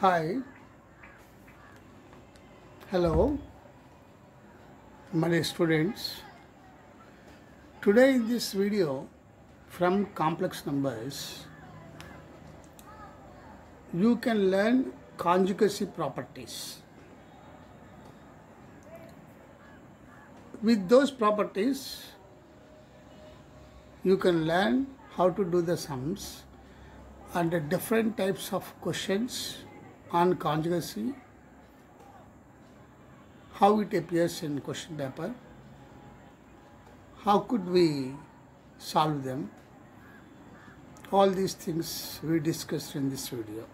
Hi, hello, my dear students. Today in this video from complex numbers, you can learn conjugacy properties. With those properties, you can learn how to do the sums and the different types of questions on conjugacy, how it appears in question paper, how could we solve them. All these things we discussed in this video.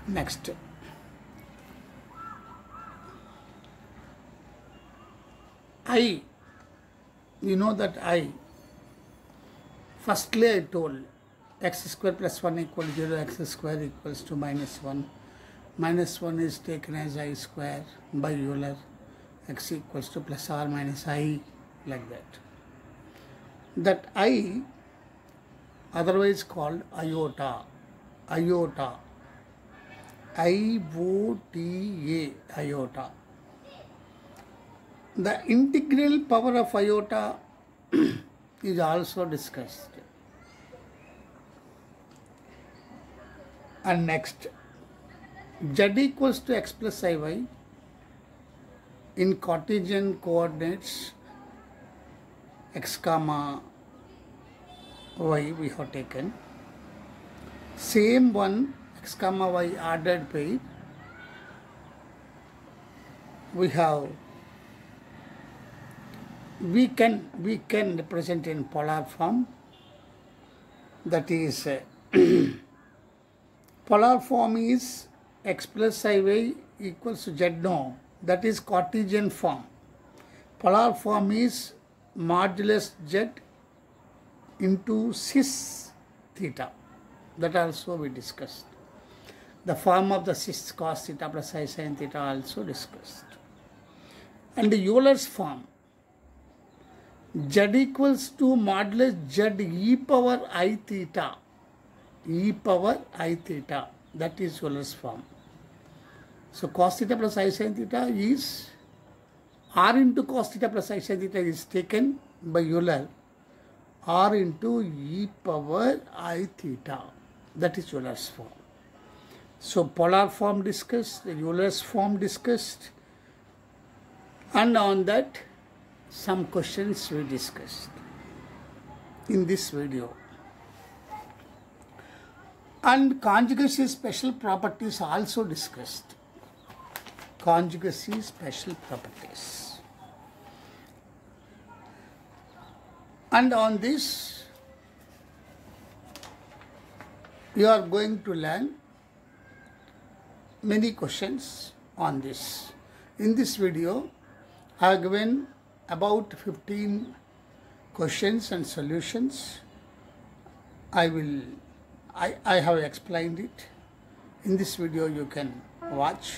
Next, I, you know that I, firstly I told x square plus 1 equals 0, x square equals to minus 1. Minus 1 is taken as I square by Euler, x equals to plus or minus I, like that. That I, otherwise called iota, iota, I-O-T-A, iota. The integral power of iota is also discussed. And next, z equals to x plus iy in Cartesian coordinates x comma y we have taken. Same one x comma y ordered pair we have. We can represent in polar form, that is polar form is x plus iy equals to z, no, that is Cartesian form. Polar form is modulus z into cis theta, that also we discussed. The form of the cis cos theta plus I sin theta also discussed. And the Euler's form, z equals to modulus z e power I theta, e power I theta, that is Euler's form. So cos theta plus I sin theta is r into cos theta plus I sin theta is taken by Euler, r into e power I theta, that is Euler's form. So polar form discussed, Euler's form discussed, and on that some questions we discussed in this video. And conjugacy special properties also discussed. Conjugacy special properties. And on this, you are going to learn many questions on this. In this video, I have given about 15 questions and solutions. I have explained it. In this video you can watch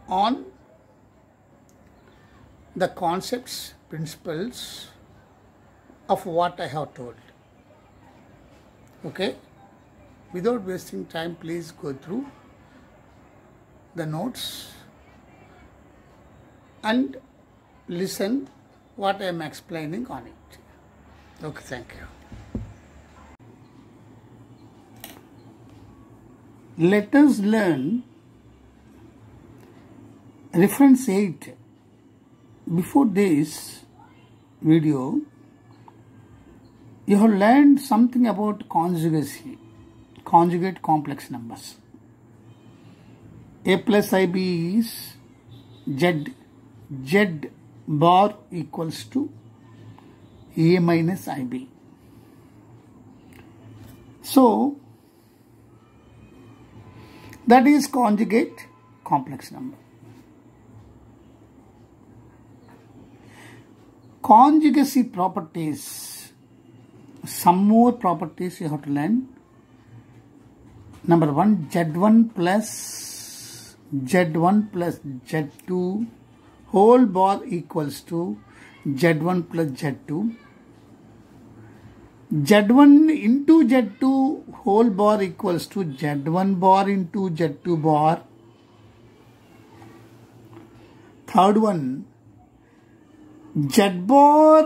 on the concepts, principles of what I have told. Okay? Without wasting time, please go through the notes and listen what I am explaining on it. Okay, thank you. Let us learn reference 8. Before this video, you have learned something about conjugacy, conjugate complex numbers. A plus IB is Z bar equals to A minus IB. So, that is conjugate complex number. Conjugacy properties, some more properties you have to learn. Number 1, Z1 plus Z2 whole bar equals to Z1 plus Z2. Z1 into Z2 whole bar equals to Z1 bar into Z2 bar. Third one, Z bar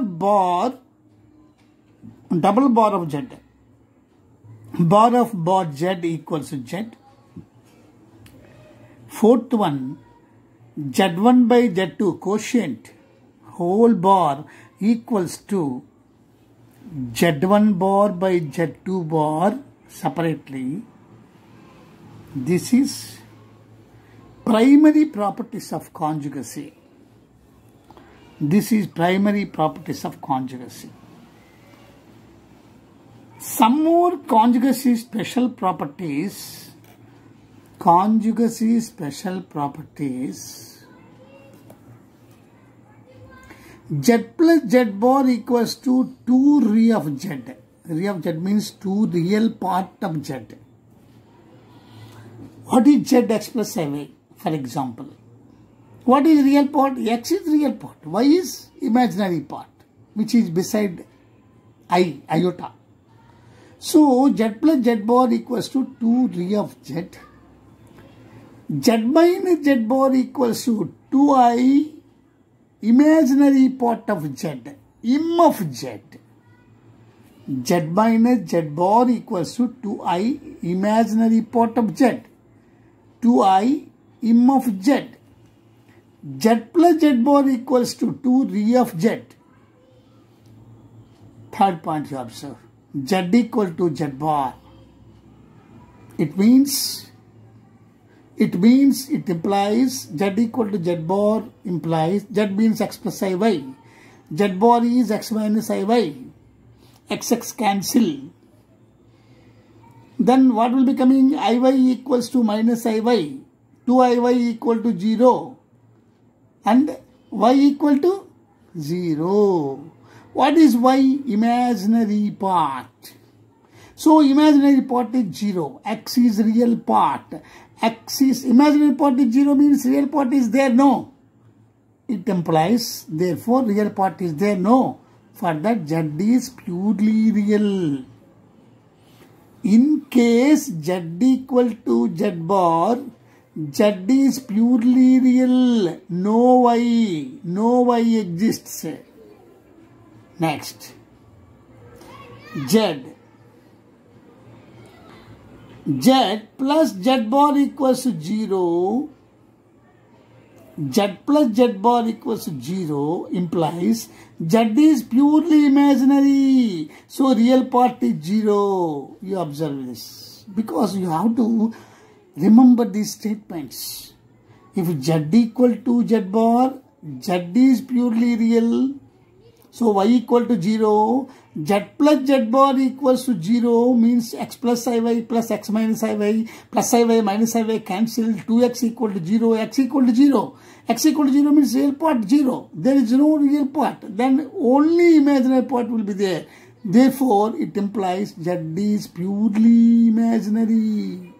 double bar of Z. Bar of bar Z equals to Z. Fourth one, Z1 by Z2 quotient whole bar equals to Z1 bar by Z2 bar separately. This is primary properties of conjugacy. This is primary properties of conjugacy. Some more conjugacy special properties. Conjugacy special properties. Z plus Z bar equals to 2 re of Z. Re of Z means 2 real part of Z. What is Z x plus y, for example? What is real part? X is real part. Y is imaginary part, which is beside iota. So, Z plus Z bar equals to 2 re of Z. Z minus Z bar equals to 2i imaginary part of Z, im of Z. Z minus Z bar equals to 2i imaginary part of Z, 2i im of Z. Z plus Z bar equals to 2 re of Z. Third point you observe, Z equal to Z bar. It implies Z equal to Z bar implies Z means x plus iy. Z bar is x minus iy. X cancel. Then what will be coming? Iy equals to minus iy. 2iy equal to 0. And y equal to 0. What is y? Imaginary part. So imaginary part is 0. X is real part. X is imaginary part is 0 means real part is there? No. It implies therefore real part is there? No. For that Z is purely real. In case Z equal to Z bar, Z is purely real. No y exists. Next. Z plus Z bar equals to 0. Z plus Z bar equals to 0 implies Z is purely imaginary. So real part is 0. You observe this. Because you have to remember these statements. If Z equal to Z bar, Z is purely real. So y equal to 0. Z plus Z bar equals to 0 means x plus iy plus x minus iy plus iy minus iy cancel. 2x equal to 0. X equal to 0. X equal to 0 means real part 0. There is no real part. Then only imaginary part will be there. Therefore, it implies Z is purely imaginary.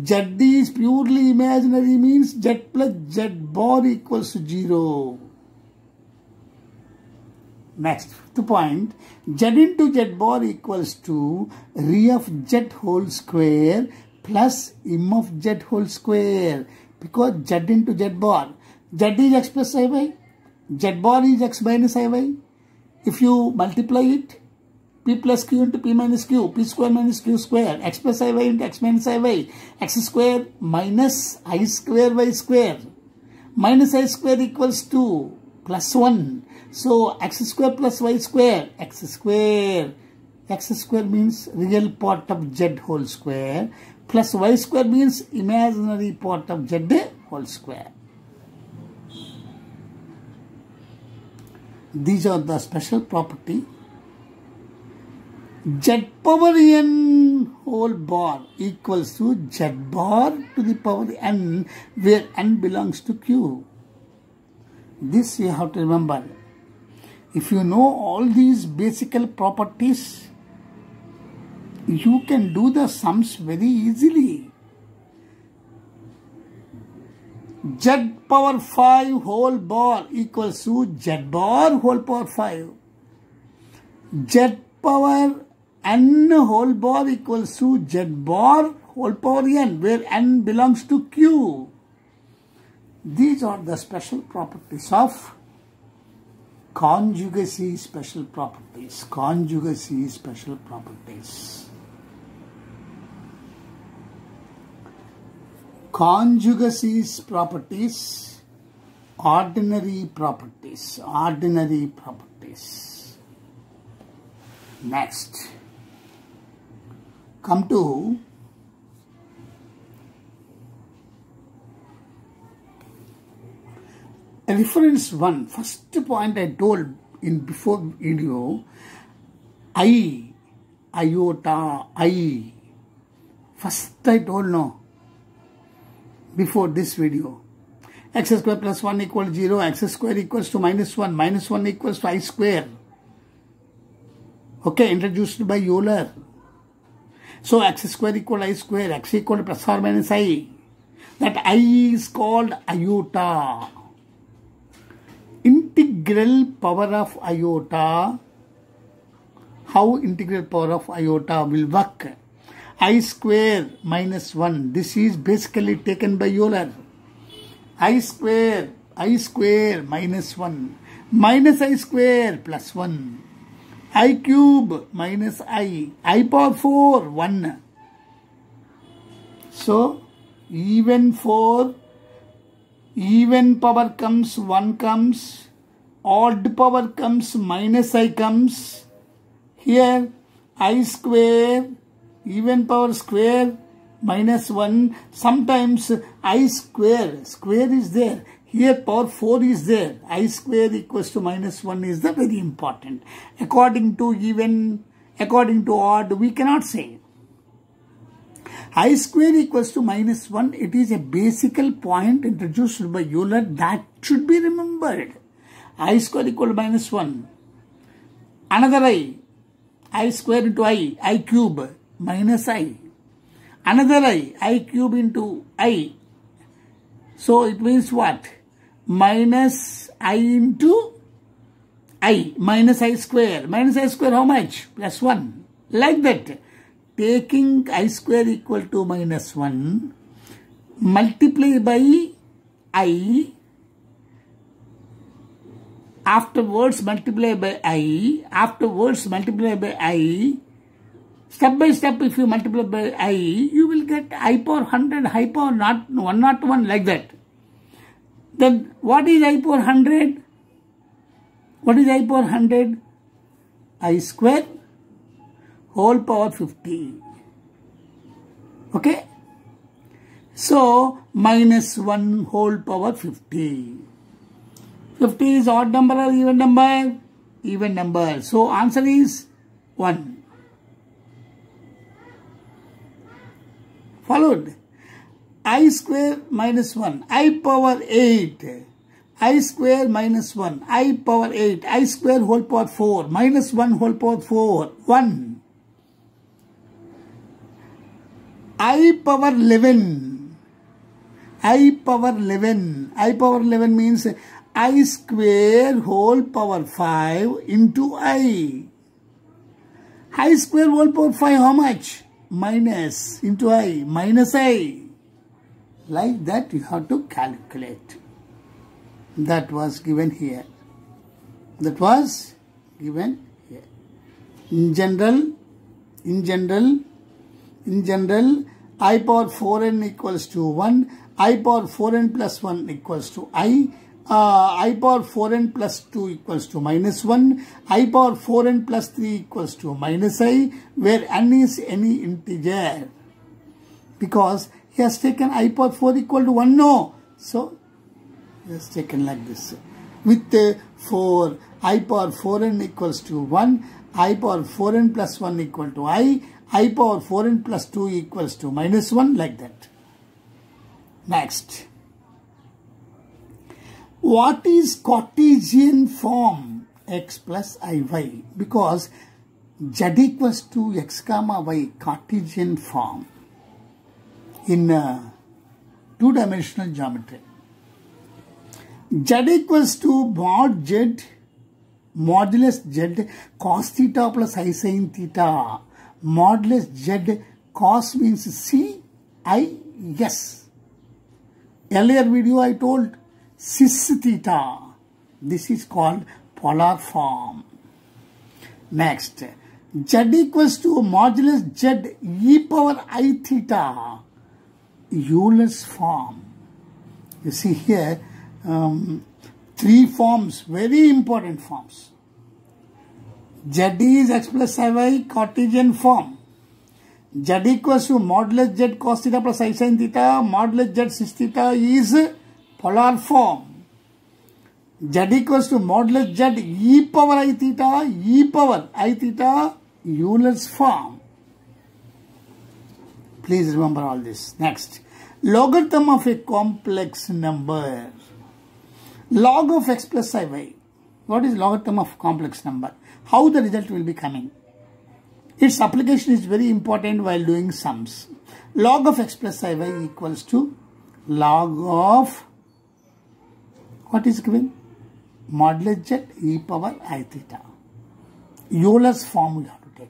Z is purely imaginary means Z plus Z bar equals to 0. Next, fifth point, Z into Z bar equals to re of Z whole square plus im of Z whole square. Because Z into Z bar, Z is x plus iy, Z bar is x minus iy. If you multiply it, p plus q into p minus q, p square minus q square, x plus iy into x minus iy, x square minus I square y square, minus I square equals 2 plus 1. So x square plus y square, x square means real part of Z whole square, plus y square means imaginary part of Z whole square. These are the special property. Z power n whole bar equals to Z bar to the power n, where n belongs to Q. This you have to remember. If you know all these basic properties, you can do the sums very easily. Z power 5 whole bar equals to Z bar whole power 5. Z power n whole bar equals to z bar whole power n, where n belongs to Q. These are the special properties of conjugacy special properties. Conjugacy special properties. Conjugacy's properties, ordinary properties, ordinary properties. Next, come to reference 1. First point I told in before video, iota, I. First I told no. Before this video, x square plus 1 equals 0, x square equals to minus 1 equals to I square. Okay, introduced by Euler. So x square equal I square, x equal to plus or minus I. That I is called iota. Integral power of iota. How integral power of iota will work? I square minus 1. This is basically taken by Euler. I square minus 1 minus I square plus 1. I cube minus I power 4, 1. So, even power comes, 1 comes, odd power comes, minus I comes. Here, I square, even power square, minus 1. Sometimes I square is there. Here power 4 is there. I square equals to minus 1 is the very important. According to even, according to odd, we cannot say. I square equals to minus 1. It is a basic point introduced by Euler that should be remembered. I square equal to minus 1. Another I square into I cube minus I. Another I cube into I. So it means what? Minus I into I. Minus I square. Minus I square how much? Plus 1. Like that. Taking I square equal to minus 1. Multiply by I. Afterwards multiply by I. Afterwards multiply by I. Step by step, if you multiply by I, you will get I power 100, I power not 101, like that. Then, what is I power 100? What is I power 100? I square whole power 50. Okay? So, minus 1 whole power 50. 50 is odd number or even number? Even number. So, answer is 1. Followed. I square minus 1. I power 8. I square minus 1. I power 8. I square whole power 4. Minus 1 whole power 4. 1. I power 11. I power 11. I power 11 means I square whole power 5 into I. I square whole power 5 how much? Minus into I, minus I. Like that you have to calculate. That was given here. That was given here. In general, I power 4n equals to 1. I power 4n plus 1 equals to I power 4n plus 2 equals to minus 1. I power 4n plus 3 equals to minus I, where n is any integer. Because he has taken I power 4 equal to 1, no. So, he has taken like this. With 4, I power 4n equals to 1. I power 4n plus 1 equal to I power 4n plus 2 equals to minus 1, like that. Next. What is Cartesian form? X plus Iy. Because z equals to x comma y, Cartesian form in two-dimensional geometry. Z equals to modulus z cos theta plus I sin theta. modulus Z cos means CIS. Earlier video I told cis theta. This is called polar form. Next, Z equals to modulus Z e power I theta. Euler's form. You see here, three forms, very important forms. Z is x plus iy Cartesian form. Z equals to modulus Z cos theta plus I sin theta. Modulus Z cis theta is polar form. Z equals to modulus Z e power I theta. Euler's form. Please remember all this. Next, logarithm of a complex number. Log of x plus iy. What is logarithm of complex number? How the result will be coming? Its application is very important while doing sums. Log of x plus iy equals to log of, what is given? Modulus Z e power I theta. Euler's form we have to take.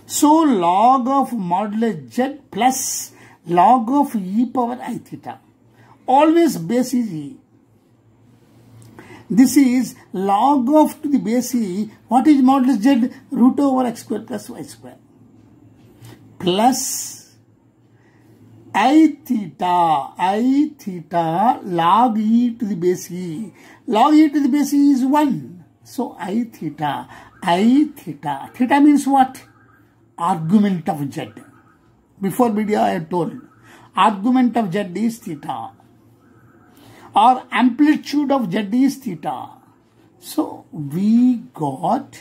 So log of modulus Z plus log of e power I theta. Always base is e. This is log of to the base e. What is modulus Z? Root over x square plus y square. Plus I theta log e to the base e. Log e to the base e is 1. So I theta. Theta means what? Argument of Z. Before video I have told. Argument of Z is theta. Or amplitude of Z is theta. So we got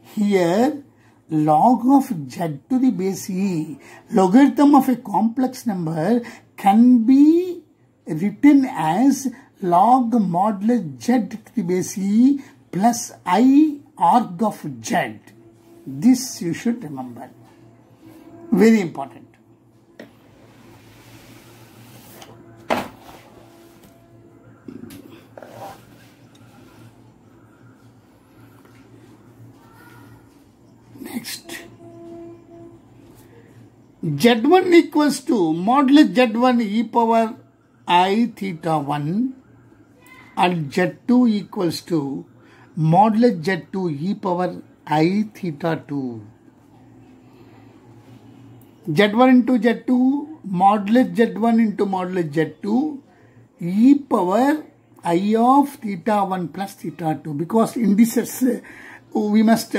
here log of Z to the base e. Logarithm of a complex number can be written as log modulus Z to the base e plus I arg of Z. This you should remember. Very important. Next, Z1 equals to modulus Z1 e power I theta 1 and Z2 equals to modulus Z2 e power I theta 2. Z1 into Z2 modulus Z1 into modulus Z2 e power I of theta 1 plus theta 2, because indices we must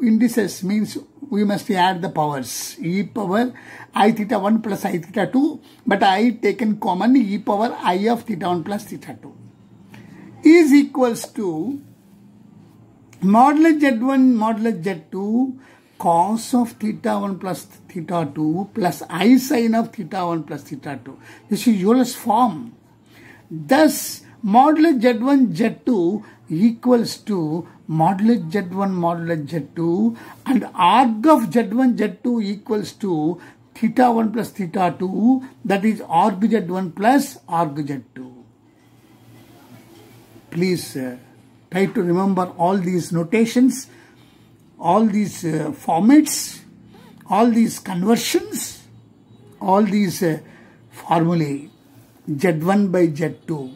indices means we must add the powers. E power I theta 1 plus I theta 2, but I taken common e power I of theta 1 plus theta 2 is equals to modulus Z1 modulus Z2 cos of theta 1 plus theta 2 plus I sin of theta 1 plus theta 2. This is Euler's form. Thus, modulus Z1 Z2 equals to modulus Z1 modulus Z2 and arg of Z1 Z2 equals to theta 1 plus theta 2, that is arg Z1 plus arg Z2. Please try to remember all these notations, all these formats, all these conversions, all these formulae. Z1 by Z2,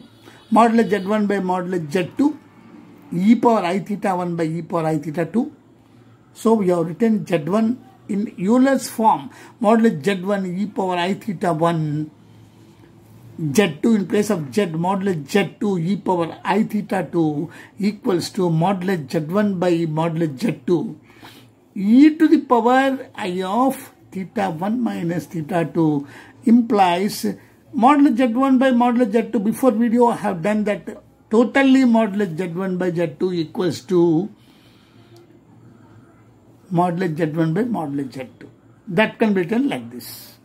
modulus Z1 by modulus Z2, e power I theta 1 by e power I theta 2. So we have written Z1 in Euler's form, modulus Z1 e power I theta 1, Z2 in place of Z, modulus Z2 e power I theta 2 equals to modulus Z1 by modulus Z2 e to the power I of theta 1 minus theta 2 implies modulus Z1 by modulus Z2. Before video I have done that. Totally modulus Z1 by Z2 equals to modulus Z1 by modulus Z2. That can be written like this.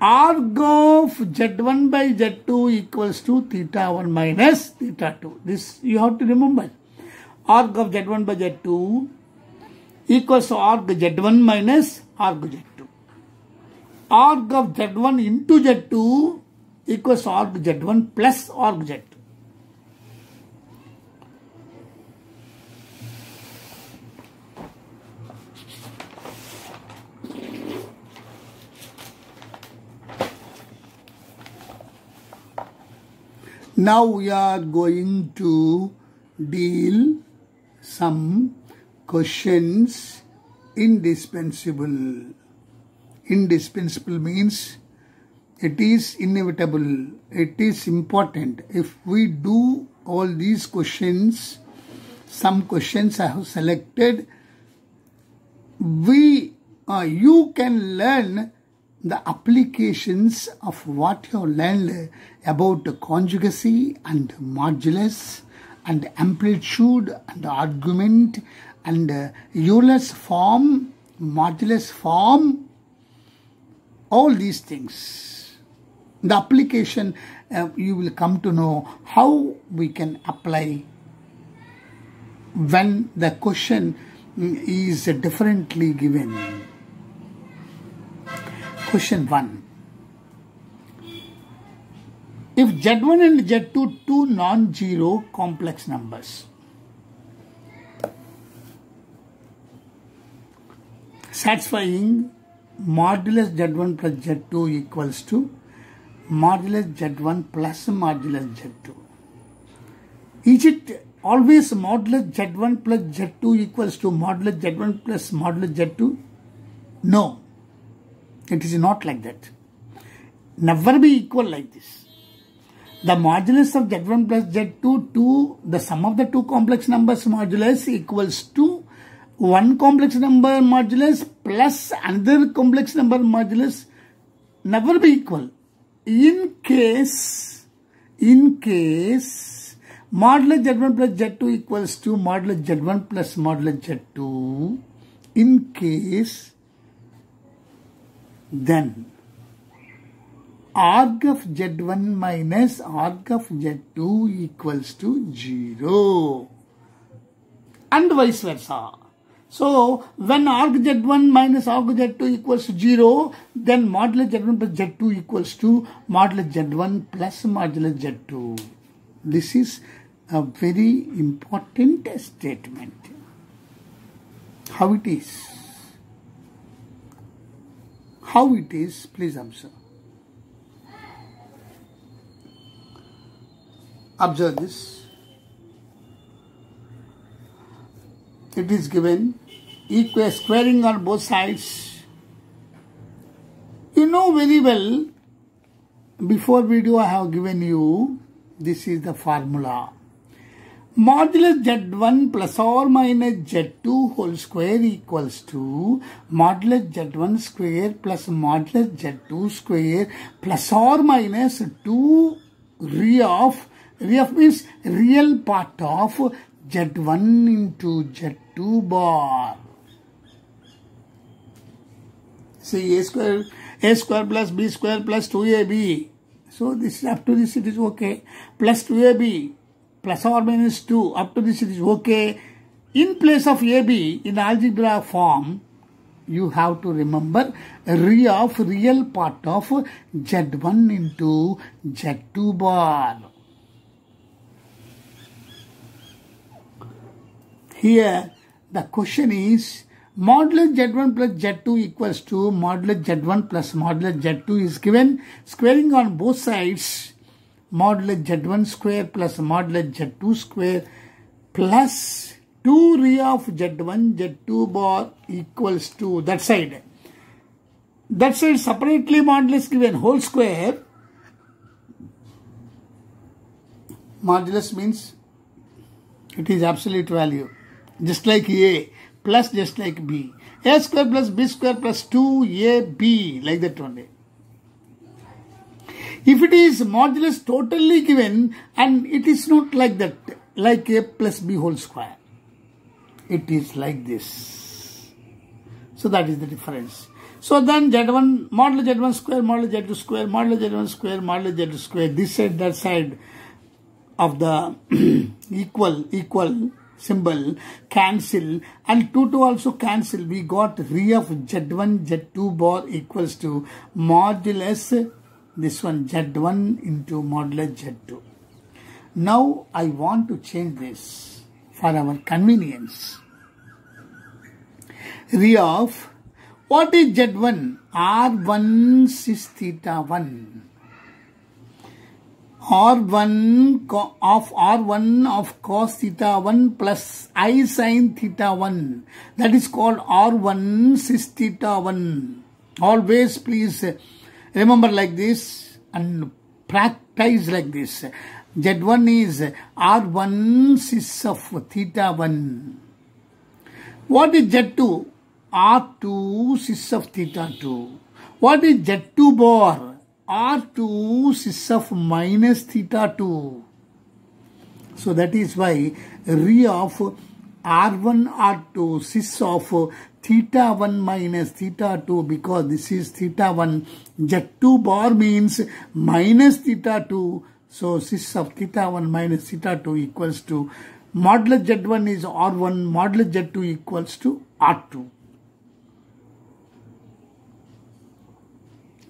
Arg of Z1 by Z2 equals to theta 1 minus theta 2. This you have to remember. Arg of Z1 by Z2 equals to arg Z1 minus arg Z2. Arg of Z1 into Z2 equals to arg Z1 plus arg Z2. Now we are going to deal some questions indispensable. Indispensable means it is inevitable, it is important. If we do all these questions, some questions I have selected, you can learn the applications of what you have learned about conjugacy and modulus and amplitude and argument and Euler's form, modulus form, all these things. The application, you will come to know how we can apply when the question is differently given. Question 1. If Z1 and Z2 two non-zero complex numbers, satisfying modulus Z1 plus Z2 equals to modulus Z1 plus modulus Z2. Is it always modulus Z1 plus Z2 equals to modulus Z1 plus modulus Z2? No. It is not like that. Never be equal like this. The modulus of Z1 plus Z2 to the sum of the two complex numbers modulus equals to one complex number modulus plus another complex number modulus. Never be equal. In case modulus Z1 plus Z2 equals to modulus Z1 plus modulus Z2, in case, then arg of Z1 minus arg of Z2 equals to 0 and vice versa. So when arg Z1 minus arg Z2 equals to 0, then modulus Z1 plus Z2 equals to modulus Z1 plus modulus Z2. This is a very important statement. How it is? How it is, please observe. Observe this. It is given squaring on both sides. You know very well, before video I have given you, this is the formula. Modulus Z1 plus or minus Z2 whole square equals to modulus Z1 square plus modulus Z2 square plus or minus 2 re of means real part of Z1 into Z2 bar. See, a square plus b square plus 2ab. So this up to this it is okay. Plus 2ab plus or minus 2. Up to this it is okay. In place of ab in algebra form, you have to remember re of real part of Z1 into Z2 bar. Here the question is modulus Z1 plus Z2 equals to modulus Z1 plus modulus Z2 is given. Squaring on both sides, modulus Z1 square plus modulus Z2 square plus 2 re of Z1 Z2 bar equals to that side. That side separately modulus given whole square. Modulus means it is absolute value. Just like A plus just like B. A square plus B square plus 2AB, like that only. If it is modulus totally given, and it is not like that, like A plus B whole square. It is like this. So that is the difference. So then Z1, modulus Z1 square, modulus Z2 square, modulus Z1 square, modulus Z2 square, this side, that side of the equal symbol cancel, and 2 also cancel. We got re of Z1 Z2 bar equals to modulus this one Z1 into modulus Z2. Now I want to change this for our convenience. Re of what is Z1? R1 cis theta 1. R1 of cos theta 1 plus I sin theta 1. That is called R1 cis theta 1. Always please remember like this and practice like this. Z1 is R1 cis of theta 1. What is Z2? R2 cis of theta 2. What is Z2 bar? R2 cis of minus theta 2. So that is why re of R1 R2 cis of theta 1 minus theta 2, because this is theta 1. Z2 bar means minus theta 2. So cis of theta 1 minus theta 2 equals to modulus Z1 is R1, modulus Z2 equals to R2.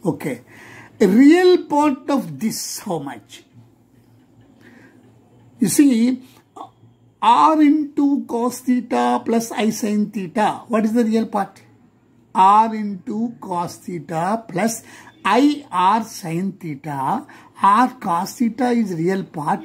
Okay. A real part of this, how much? You see, R into cos theta plus I sin theta. What is the real part? R into cos theta plus I R sin theta. R cos theta is real part.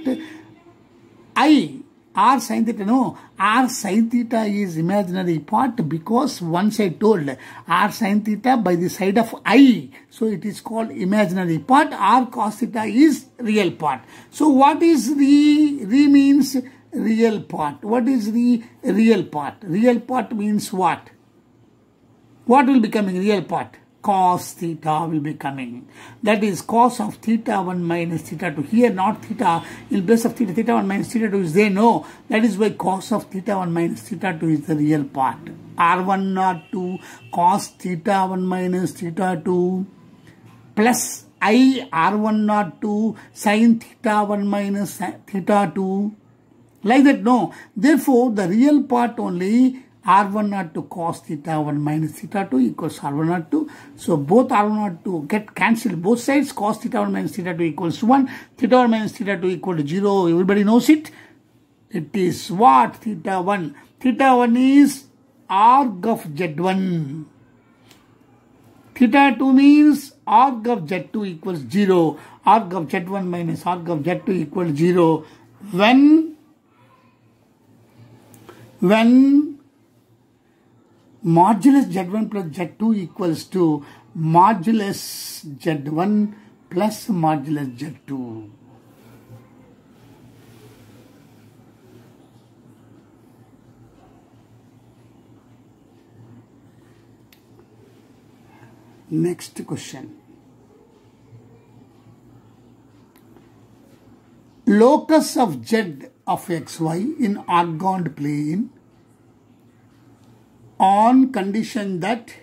I R sin theta, no, R sin theta is imaginary part, because once I told R sin theta by the side of I, so it is called imaginary part. R cos theta is real part. So what is re means real part. What is the real part? Real part means what? What will be coming real part? Cos theta will be coming. That is cos of theta 1 minus theta 2. Here not theta, in place of theta, theta 1 minus theta 2 is there. No, that is why cos of theta 1 minus theta 2 is the real part. R1 R2 cos theta 1 minus theta 2 plus I R1 R2 sin theta 1 minus theta 2. Like that, no. Therefore, the real part only R1 R2 cos theta 1 minus theta 2 equals R1 R2. So both R1 R2 get cancelled. Both sides cos theta 1 minus theta 2 equals 1. Theta 1 minus theta 2 equal to 0. Everybody knows it. It is what? Theta 1. Theta 1 is arc of Z1. Theta 2 means arc of Z2 equals 0. Arc of Z1 minus arc of Z2 equals 0. When modulus Z1 plus Z2 equals to modulus Z1 plus modulus Z2. Next question. Locus of Z of xy in orgone plane on condition that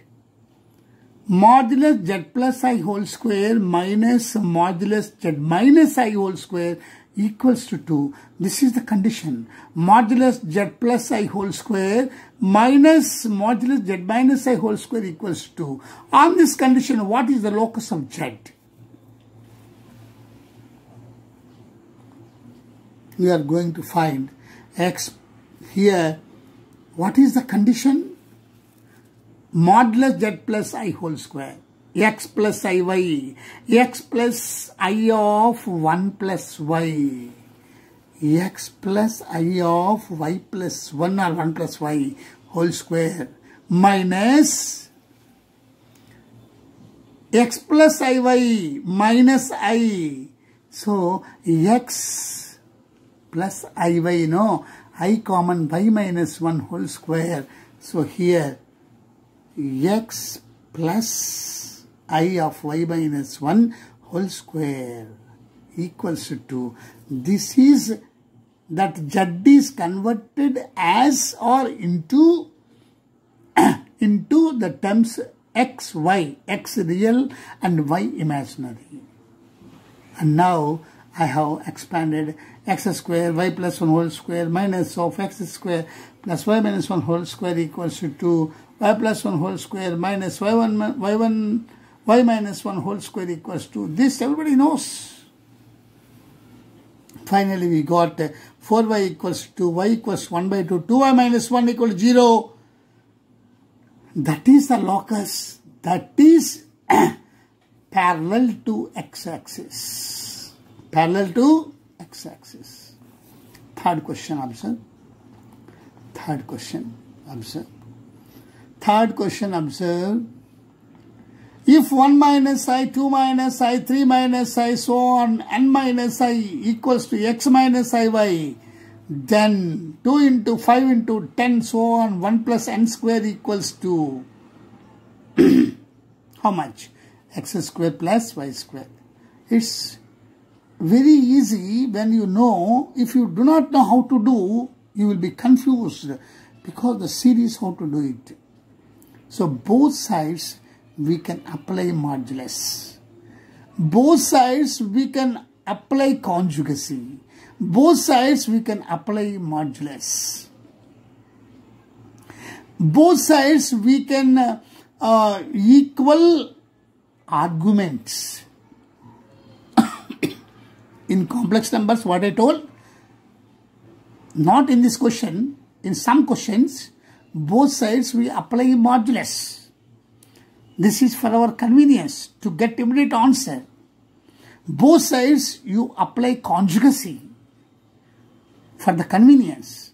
modulus Z plus I whole square minus modulus Z minus I whole square equals to 2. This is the condition. Modulus Z plus I whole square minus modulus Z minus I whole square equals to 2. On this condition, what is the locus of Z? We are going to find x here. What is the condition? Modulus Z plus I whole square. X plus iy. X plus I of 1 plus y. X plus I of y plus 1 or 1 plus y whole square minus x plus iy minus I. So x plus iy, no, I common y minus 1 whole square. So here x plus I of y minus 1 whole square equals to 2. This is that Z is converted as or into the terms x, y, x real and y imaginary. And now I have expanded x square y plus 1 whole square minus of x square plus y minus 1 whole square equals to 2. Y plus 1 whole square minus y minus 1 whole square equals to this. Everybody knows. Finally, we got 4y equals to y equals 1 by 2. 2y minus 1 equals 0. That is the locus. That is parallel to x-axis. parallel to x-axis. Third question, observe. Third question, observe. Third question, observe. If 1 minus I, 2 minus I, 3 minus I, so on, n minus I equals to x minus iy, then 2 into 5 into 10, so on, 1 plus n square equals to how much? X square plus y square. It's very easy when you know. If you do not know how to do, you will be confused because the series how to do it. So both sides we can apply modulus. Both sides we can apply conjugacy. Both sides we can apply modulus. Both sides we can equal arguments. In complex numbers, what I told, not in this question, in some questions, both sides we apply modulus. This is for our convenience to get immediate answer. Both sides you apply conjugacy for the convenience.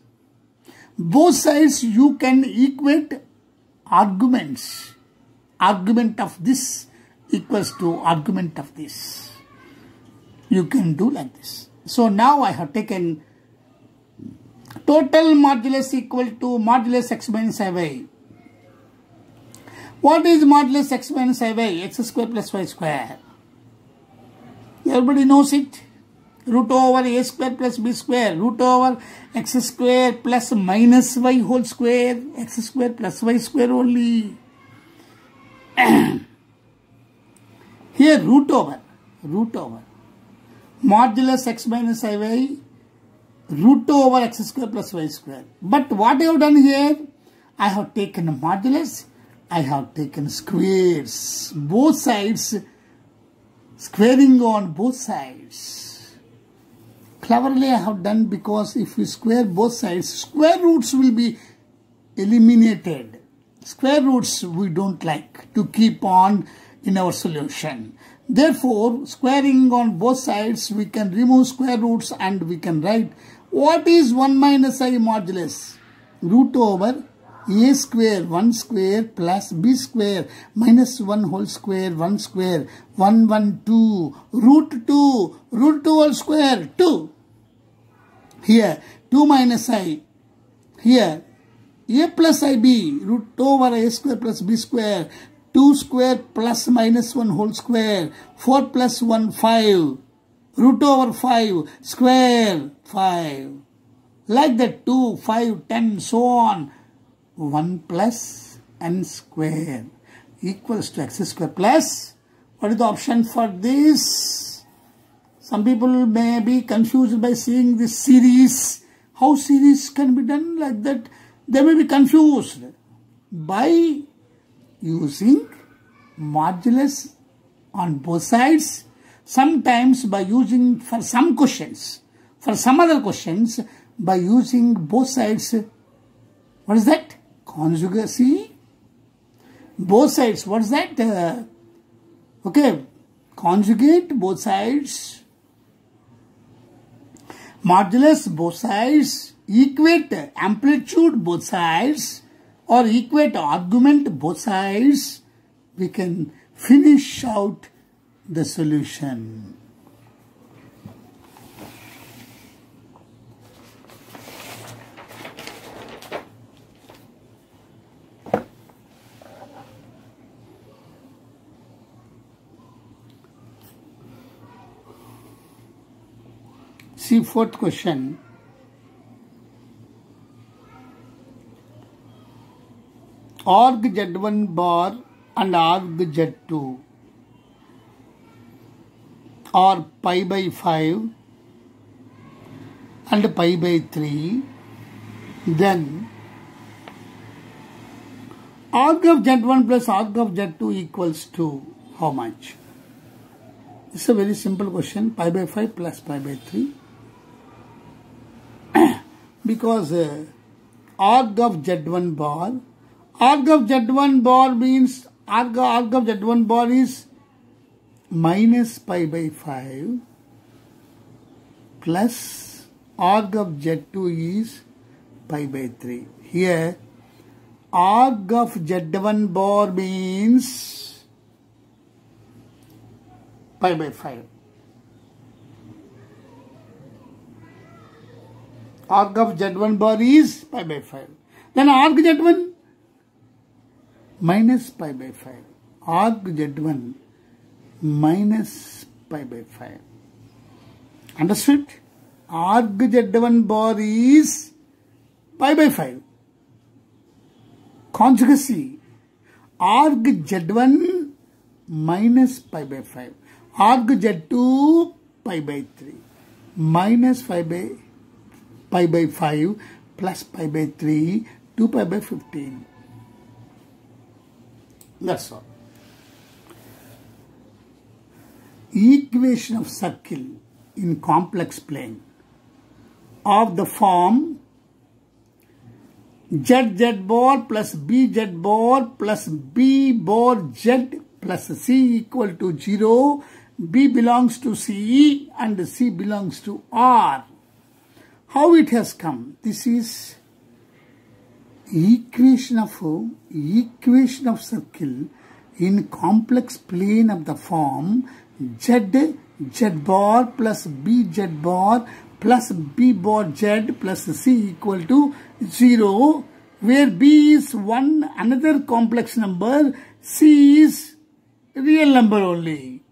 Both sides you can equate arguments. Argument of this equals to argument of this. You can do like this. So now I have taken total modulus equal to modulus x minus iy. What is modulus x minus iy? X square plus y square. Everybody knows it. Root over a square plus b square. Root over x square plus minus y whole square. X square plus y square only. Here root over. Modulus x minus iy. Root over x square plus y square. But what I have done here? I have taken a modulus. I have taken squares. Both sides. Squaring on both sides. Cleverly I have done, because if we square both sides, square roots will be eliminated. Square roots we don't like to keep on in our solution. Therefore, squaring on both sides, we can remove square roots and we can write what is 1 minus I modulus? Root over a square 1 square plus b square minus 1 whole square 1 square 1 1 2 root 2 whole square 2. Here 2 minus I. Here a plus ib root over a square plus b square 2 square plus minus 1 whole square 4 plus 1 5 root over 5 square 5. Like that 2 5 10 so on. 1 plus n square equals to x square plus, what is the option for this? Some people may be confused by seeing this series. How series can be done like that? They may be confused. By using modulus on both sides, sometimes by using, for some questions, for some other questions, by using both sides, what is that? Conjugacy. Both sides, what is that? Okay, conjugate both sides. Modulus both sides. Equate amplitude both sides. Or equate argument both sides. We can finish out the solution. See fourth question. Arg Z1 bar and arg Z2 are pi by 5 and pi by 3. Then arg of Z1 plus arg of Z2 equals to how much? It's a very simple question. Pi by 5 plus pi by 3. Because arg of Z1 bar means arg of Z1 bar is minus pi by 5 plus arg of Z2 is pi by 3. Here arg of Z1 bar means pi by 5. Arg of Z1 bar is pi by 5. Then arg Z1 minus pi by 5. Arg Z1 minus pi by 5. Understood? Arg Z1 bar is pi by 5. Conjugacy. Arg Z1 minus pi by 5. Arg Z2 pi by 3. Minus pi by 5 plus pi by 3, 2 pi by 15. That's all. Equation of circle in complex plane of the form z bar plus bz bar plus b bar z plus c equal to 0, b belongs to c and c belongs to r. How it has come? This is equation of circle in complex plane of the form z bar plus bz bar plus b bar z plus c equal to 0, where b is one another complex number, c is real number only.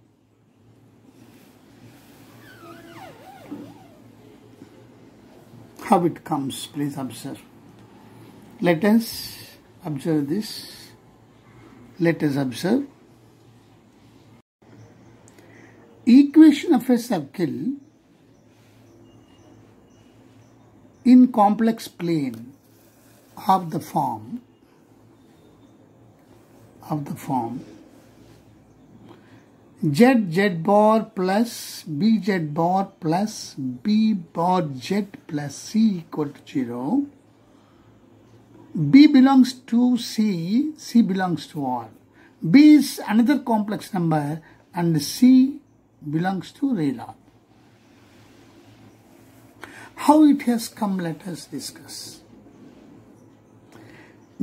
How it comes, please observe. Let us observe this. Let us observe. Equation of a circle in complex plane of the form z bar plus bz bar plus b bar z plus c equal to 0. B belongs to C, C belongs to R. B is another complex number and C belongs to real R. How it has come, let us discuss.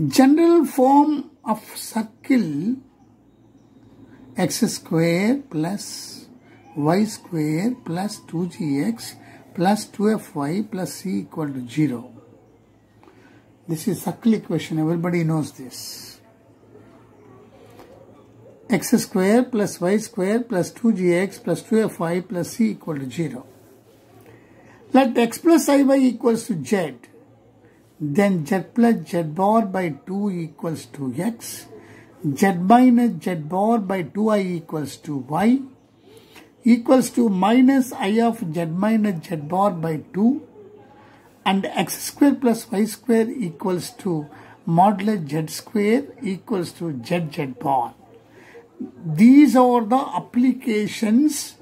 General form of circle x square plus y square plus 2gx plus 2fy plus c equal to 0. This is circle equation, everybody knows this. X square plus y square plus 2gx plus 2fy plus c equal to 0. Let x plus iy equals to z. Then z plus z bar by 2 equals to x. Z minus z bar by 2i equals to y. Equals to minus I of z minus z bar by 2. And x square plus y square equals to modulus z square equals to z bar. These are the applications.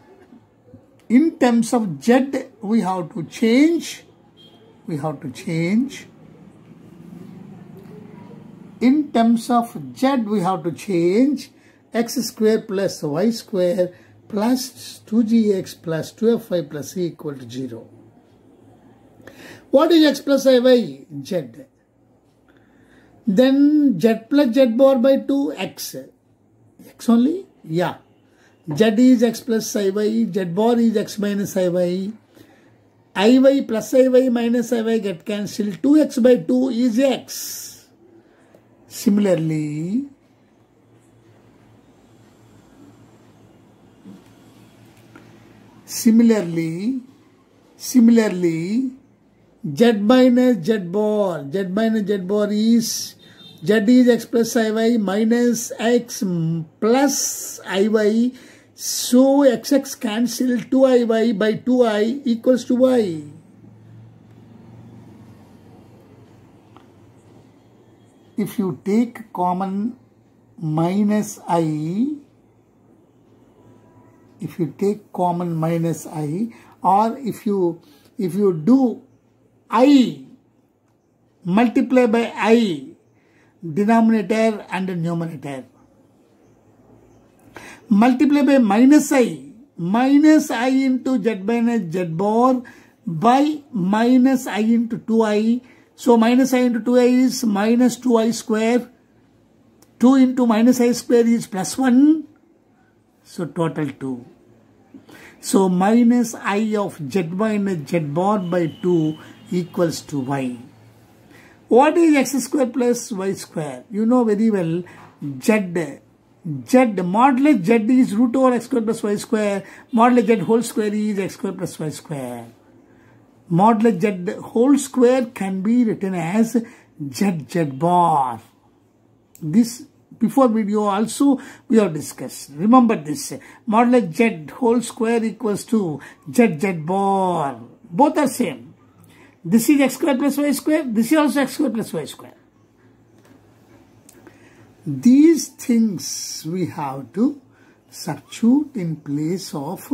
In terms of z, we have to change. In terms of z, we have to change x square plus y square plus 2gx plus 2fy plus c equal to 0. What is x plus iy? Z. Then z plus z bar by 2, x. X only? Yeah. Z is x plus iy, z bar is x minus iy. Iy plus iy minus iy get cancelled. 2x by 2 is x. Similarly, z minus z bar is z is x plus iy minus x plus iy. So xx cancel 2iy by 2i equals to y. If you take common minus I, or if you do I multiply by I, denominator and numerator. Multiply by minus I minus I into z minus z bar by minus I into 2i. So minus I into 2i is minus 2i square. 2 into minus I square is plus 1. So total 2. So minus I of z minus z bar by 2 equals to y. What is x square plus y square? You know very well z. Modulus z is root over x square plus y square. Modulus z whole square is x square plus y square. Modulus z whole square can be written as z bar. This before video also we have discussed. Remember this. Modulus z whole square equals to z bar. Both are same. This is x square plus y square. This is also x square plus y square. These things we have to substitute in place of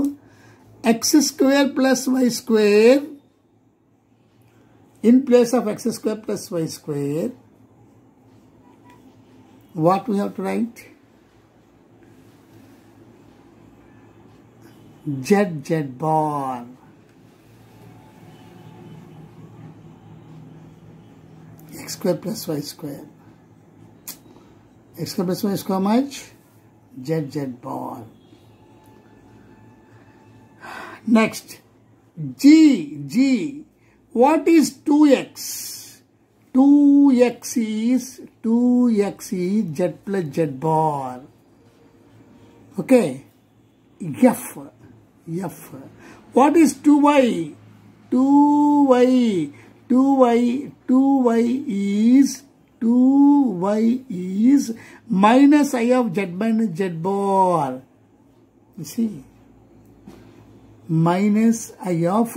x square plus y square. In place of x square plus y square, what we have to write? Z bar. X square plus y square. X square plus y square much? Z bar. Next, G. What is 2x? 2x is z plus z bar. Okay. F. What is 2y? 2y is minus I of z minus z bar. You see? Minus I of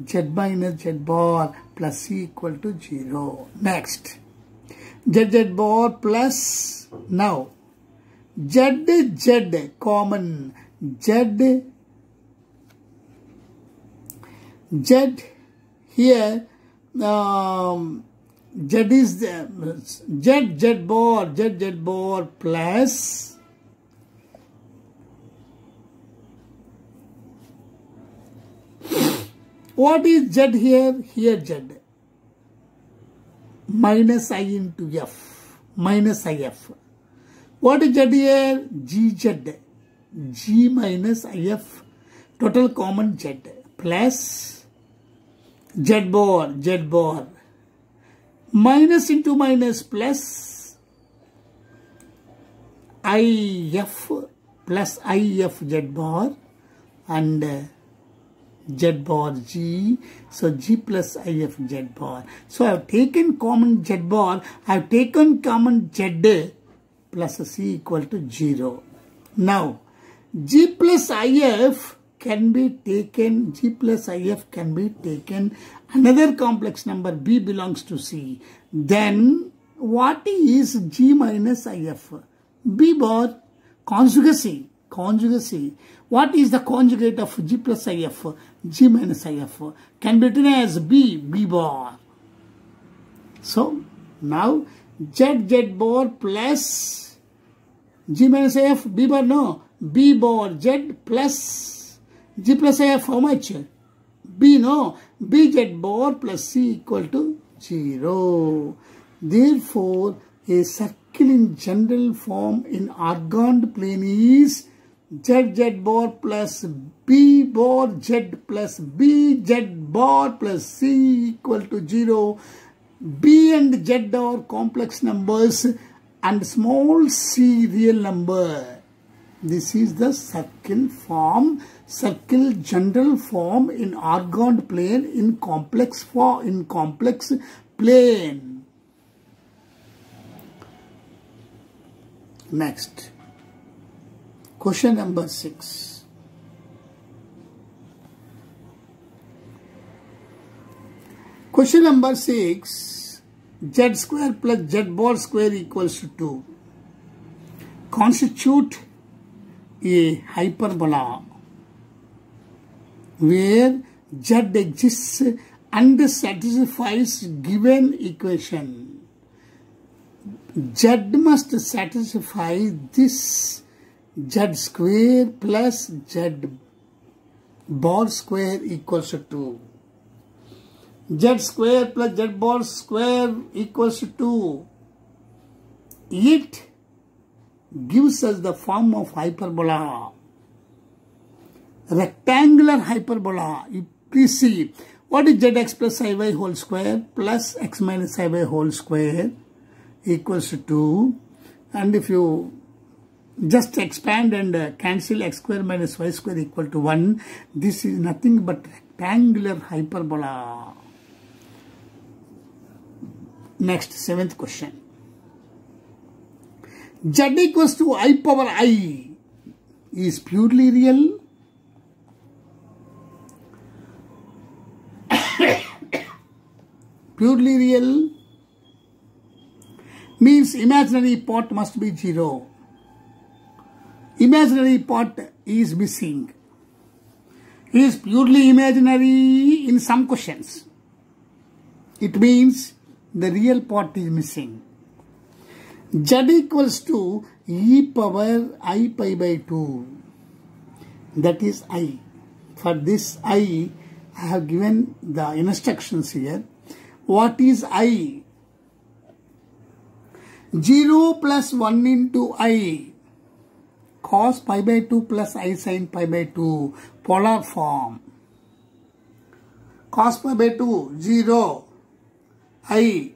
z minus z bar plus c equal to 0. Next, z bar plus, now z common, z here, z is z bar plus what is z here? Here z. Minus I into f. Minus if. What is z here? Gz. G minus if. Total common z. Plus z bar. Minus into minus plus if plus if z bar and z bar g. So g plus if z bar. So I have taken common z bar. I have taken common z plus c equal to 0. Now g plus if can be taken. G plus if can be taken. Another complex number b belongs to c. Then what is g minus if? B bar. Conjugacy. What is the conjugate of g plus if? G minus if. Can be written as b bar. So now z bar plus g minus if, b bar no, b bar z plus g plus if how much? B no, bz bar plus c equal to 0. Therefore, a circle in general form in organoid plane is z bar plus b bar z plus bz bar plus c equal to 0. B and z are complex numbers and small c real number. This is the circle general form in organoid plane in complex plane. Next, question number 6. Question number 6. Z square plus z bar square equals to 2. Constitute a hyperbola where z exists and satisfies given equation. Z must satisfy this z square plus z bar square equals to 2. Z square plus Z bar square equals to 2. It gives us the form of hyperbola. Rectangular hyperbola. Please see, what is zx plus iy whole square plus x minus iy whole square equals to 2. And if you just expand and cancel x square minus y square equal to 1, this is nothing but rectangular hyperbola. Next, 7th question. Z equals to I power I is purely real. Purely real means imaginary part must be 0. Imaginary part is missing. Is purely imaginary in some questions. It means the real part is missing. Z equals to e power I pi by 2. That is I. For this I have given the instructions here. What is I? 0 plus 1 into I. Cos pi by 2 plus I sin pi by 2. Polar form. Cos pi by 2, 0. I.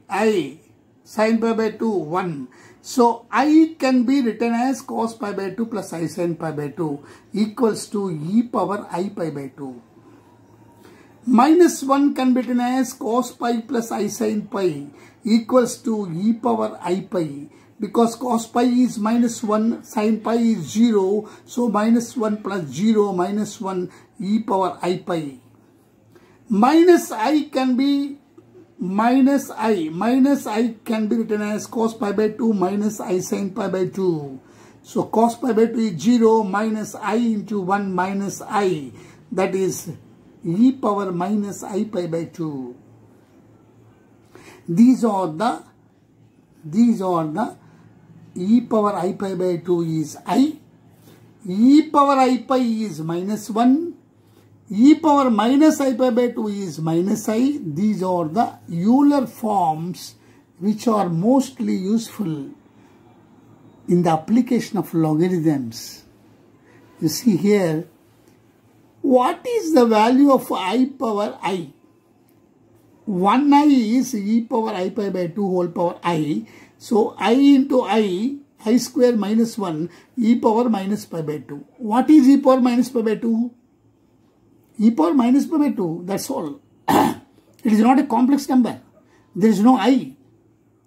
Sin pi by 2, 1. So, I can be written as cos pi by 2 plus I sin pi by 2 equals to e power I pi by 2. Minus 1 can be written as cos pi plus I sin pi equals to e power I pi. Because cos pi is minus 1, sin pi is 0. So, minus 1 plus 0 minus 1 e power I pi. Minus I can be minus I can be written as cos pi by 2 minus I sin pi by 2. So, cos pi by 2 is 0 minus I into 1 minus I. That is e power minus I pi by 2. These are the e power I pi by 2 is I. E power I pi is minus 1. E power minus I pi by 2 is minus I. These are the Euler forms which are mostly useful in the application of logarithms. You see here, what is the value of I power I? 1i is e power I pi by 2 whole power I. So, I into I square minus 1, e power minus pi by 2. What is e power minus pi by 2? E power minus pi by 2, that's all. It is not a complex number. There is no I.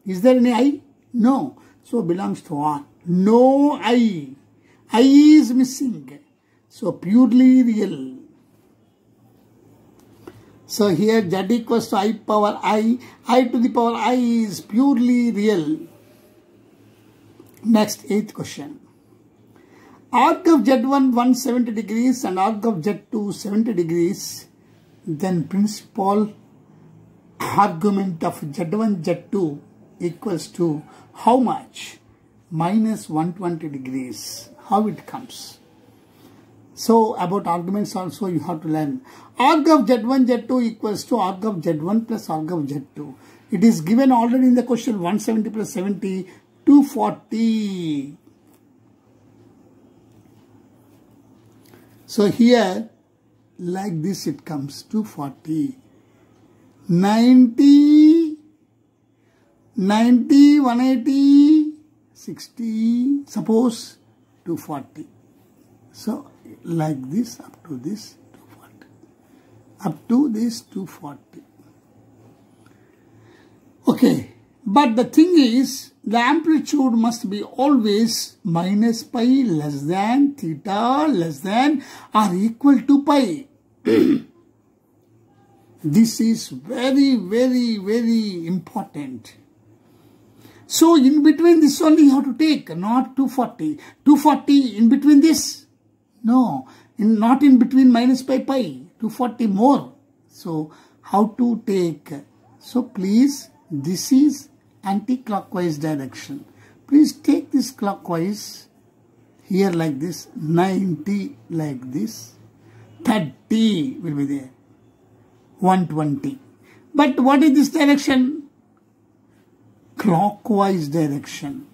Is there any I? No. So, belongs to R. No I. I is missing. So, purely real. So, here Z equals to I power I. I to the power I is purely real. Next, 8th question. Arc of Z1 170 degrees and arc of Z2 70 degrees. Then principal argument of Z1 Z2 equals to how much? Minus 120 degrees. How it comes? So, about arguments also you have to learn. Arc of Z1 Z2 equals to arc of Z1 plus arc of Z2. It is given already in the question 170 plus 70, 240. So, here like this it comes 240. 90, 180, 60, suppose 240. So, like this up to this 240. Up to this 240. Okay. But the thing is, the amplitude must be always minus pi less than theta less than or equal to pi. This is very, very, very important. So, in between this only you have to take, not 240. 240 in between this? No, not in between minus pi. 240 more. So, how to take? So, please, this is anti-clockwise direction. Please take this clockwise here like this, 90 like this. 30 will be there. 120. But what is this direction? Clockwise direction.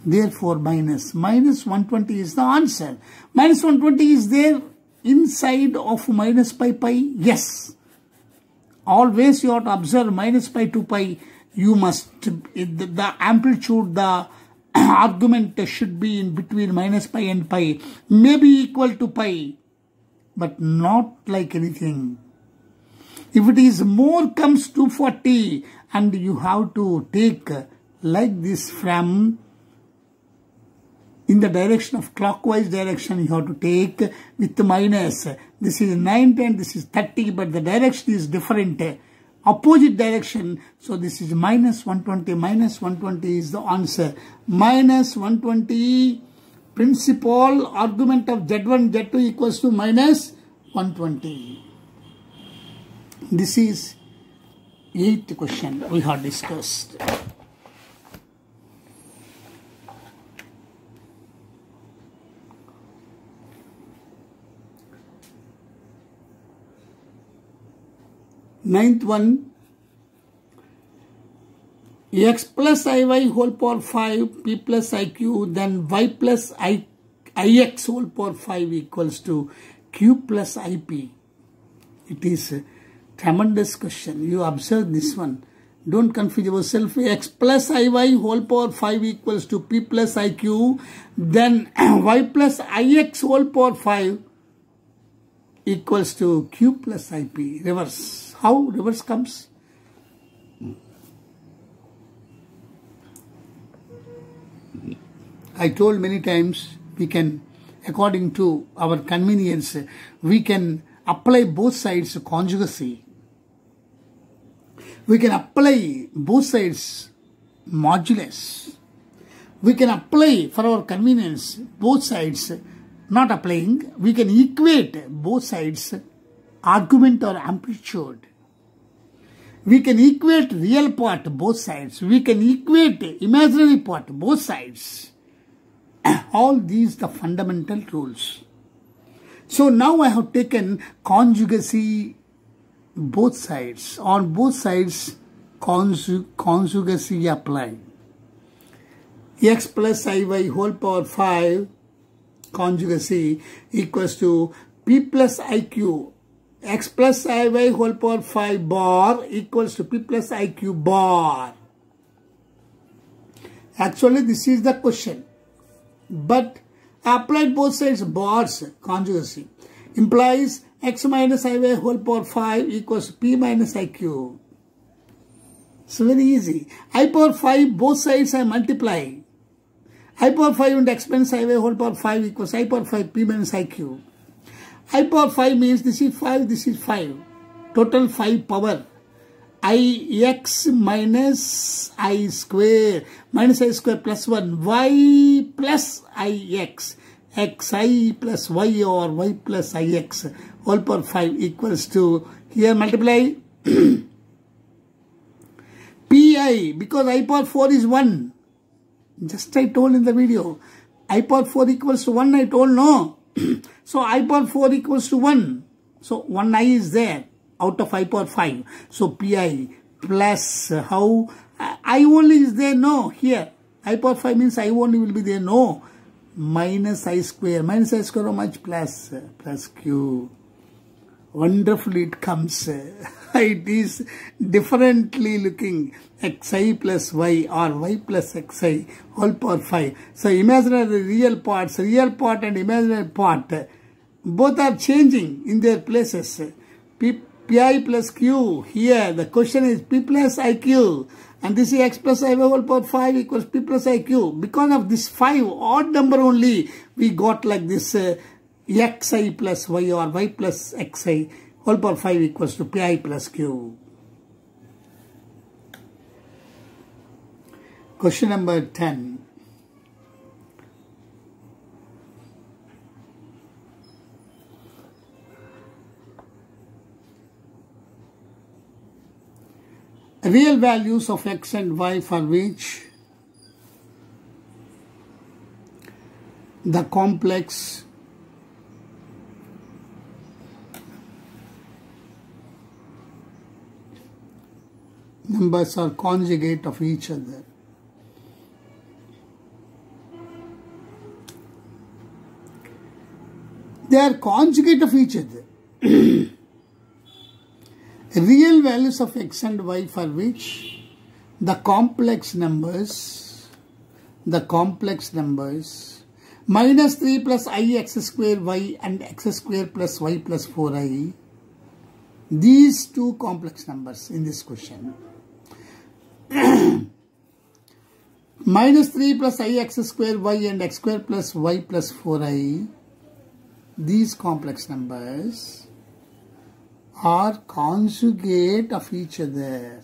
Therefore, minus 120 is the answer. Minus 120 is there inside of minus pi. Yes. Always you have to observe minus pi to pi. You must, the amplitude, the argument should be in between minus pi and pi. May be equal to pi, but not like anything. If it is more, comes 240, and you have to take like this from in the direction of clockwise direction. You have to take with minus. This is 90 and this is 30, but the direction is different, opposite direction. So this is minus 120. Minus 120 is the answer. Minus 120. Principal argument of Z1, Z2 equals to minus 120. This is 8th question we have discussed. Ninth one, x plus iy whole power 5 p plus iq, then y plus ix whole power 5 equals to q plus ip. It is a tremendous question. You observe this one. Don't confuse yourself. X plus iy whole power 5 equals to p plus iq, then y plus ix whole power 5 equals to q plus ip. Reverse. How reverse comes? I told many times, we can, according to our convenience, we can apply both sides conjugacy. We can apply both sides modulus. We can apply for our convenience both sides not applying. We can equate both sides argument or amplitude. We can equate real part both sides. We can equate imaginary part both sides. All these the fundamental rules. So now I have taken conjugacy both sides. On both sides conjugacy apply. X plus iy whole power 5 conjugacy equals to p plus iq. X plus iy whole power 5 bar equals to p plus iq bar. Actually, this is the question. But I applied both sides bars conjugacy. Implies x minus iy whole power 5 equals p minus iq. It's very easy. I power 5, both sides I multiply. I power 5 into x minus iy whole power 5 equals I power 5 p minus iq. I power 5 means this is 5, this is 5. Total 5 power. Ix minus I square. Minus I square plus 1. Y plus Ix. Xi plus y or y plus Ix. Whole power 5 equals to, here multiply. Pi, because I power 4 is 1. Just I told in the video. I power 4 equals to 1, I told no. So I power 4 equals to 1. So 1 I is there out of I power 5. So Pi plus how? I only is there? No. Here. I power 5 means I only will be there? No. Minus I square. Minus I square how much? Plus Q. Wonderfully it comes. It is differently looking. Xi plus y or y plus xi whole power 5. So imaginary real parts, real part and imaginary part, both are changing in their places. Pi plus q. Here the question is p plus iq. And this is x plus iy whole power 5 equals p plus iq. Because of this 5 odd number only, we got like this xi plus y or y plus xi whole power 5 equals to pi plus q. Question number 10. Real values of x and y for which the complex numbers are conjugate of each other. They are conjugate of each other. Real values of x and y for which the complex numbers minus 3 plus I x square y and x square plus y plus 4i, these two complex numbers in this question. Minus 3 plus I x square y and x square plus y plus 4i, these complex numbers are conjugate of each other.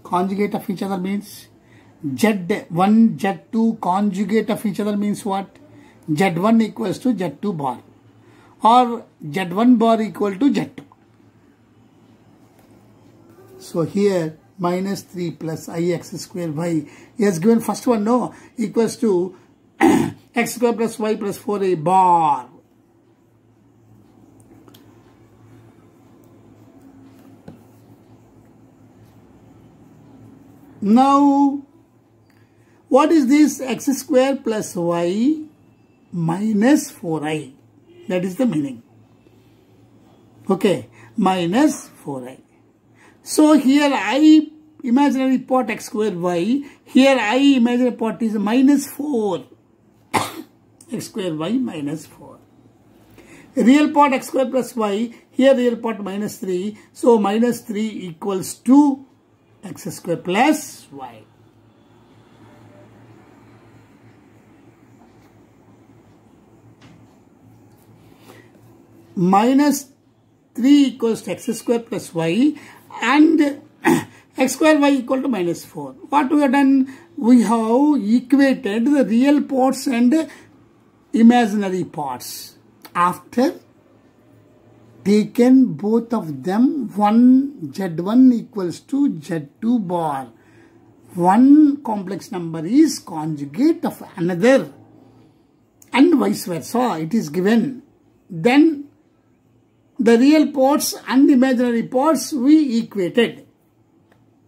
Conjugate of each other means Z1, Z2 conjugate of each other means what? Z1 equals to Z2 bar or Z1 bar equal to Z2. So here minus 3 plus ix square y is given, first one no, equals to x square plus y plus 4a bar. Now, what is this? X square plus y minus 4i. That is the meaning. Okay, minus 4i. So here I imaginary part x square y. Here I imaginary part is minus 4. X square y minus 4. Real part x square plus y. Here real part minus 3. So minus 3 equals to x square plus y. Minus 3 equals to x square plus y and x square y equal to minus 4. What we have done? We have equated the real parts and imaginary parts. After taken both of them, Z1 equals to Z2 bar. One complex number is conjugate of another and vice versa. It is given. Then the real parts and imaginary parts we equated.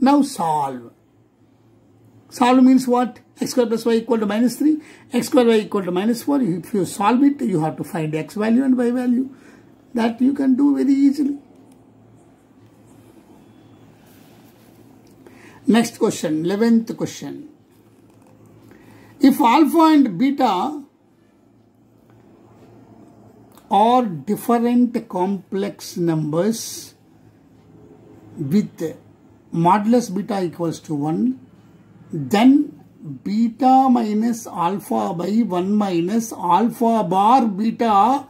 Now solve. Solve means what? X square plus y equal to minus 3. X square y equal to minus 4. If you solve it, you have to find x value and y value. That you can do very easily. Next question, 11th question. If alpha and beta are different complex numbers with modulus beta equals to 1, then beta minus alpha by 1 minus alpha bar beta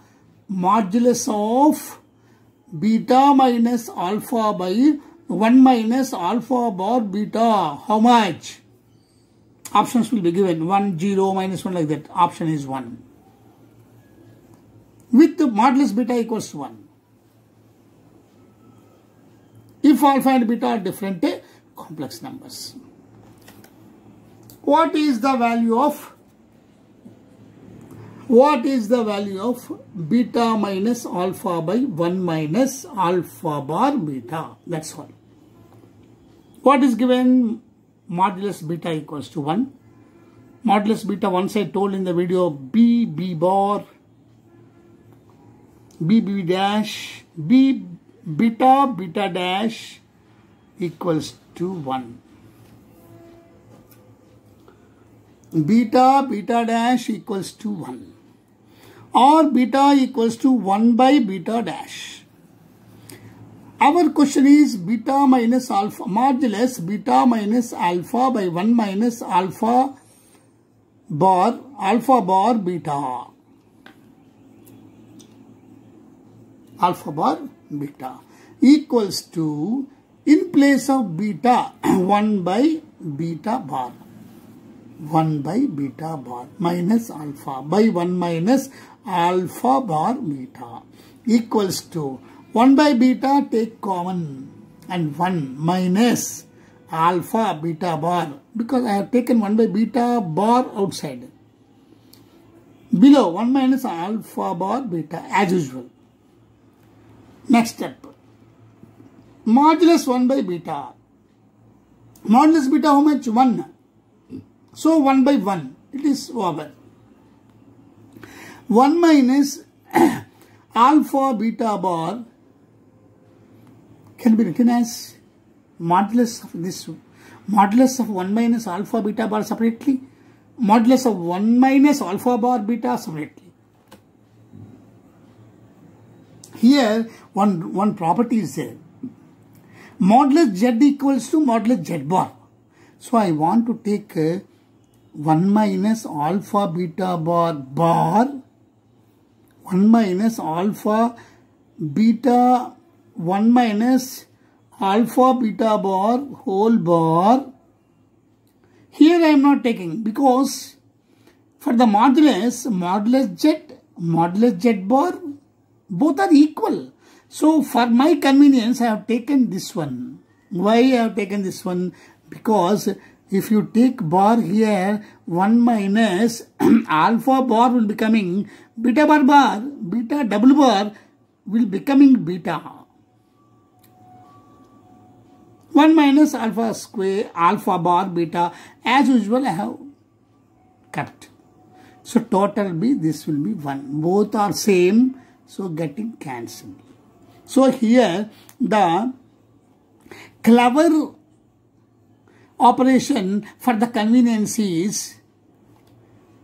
modulus of beta minus alpha by 1 minus alpha bar beta. How much? Options will be given. 1, 0, minus 1 like that. Option is 1. With modulus beta equals to 1. If alpha and beta are different complex numbers. What is the value of beta minus alpha by 1 minus alpha bar beta? That's all. What is given? Modulus beta equals to 1. Modulus beta, once I told in the video, b bar, b dash, b beta dash equals to 1. Beta dash equals to 1. Or beta equals to 1 by beta dash. Our question is beta minus alpha, modulus beta minus alpha by 1 minus alpha bar beta. Alpha bar beta equals to, in place of beta, 1 by beta bar. 1 by beta bar minus alpha by 1 minus alpha bar beta equals to 1 by beta, take common, and 1 minus alpha beta bar, because I have taken 1 by beta bar outside. Below 1 minus alpha bar beta as usual. Next step. Modulus 1 by beta. Modulus beta how much? 1. So 1 by 1. It is over. 1 minus alpha beta bar can be written as modulus of this. Modulus of 1 minus alpha beta bar separately. Modulus of 1 minus alpha bar beta separately. Here one property is there. Modulus z equals to modulus z bar. So I want to take 1 minus alpha beta bar 1 minus alpha beta 1 minus alpha beta bar whole bar. Here I am not taking because for the modulus z bar both are equal. So for my convenience I have taken this one. Why I have taken this one? Because if you take bar here 1 minus alpha bar will becoming beta bar beta double bar will becoming beta. 1 minus alpha square alpha bar beta as usual I have kept. So total be this will be 1. Both are same. So getting cancelled. So here the clever operation for the convenience is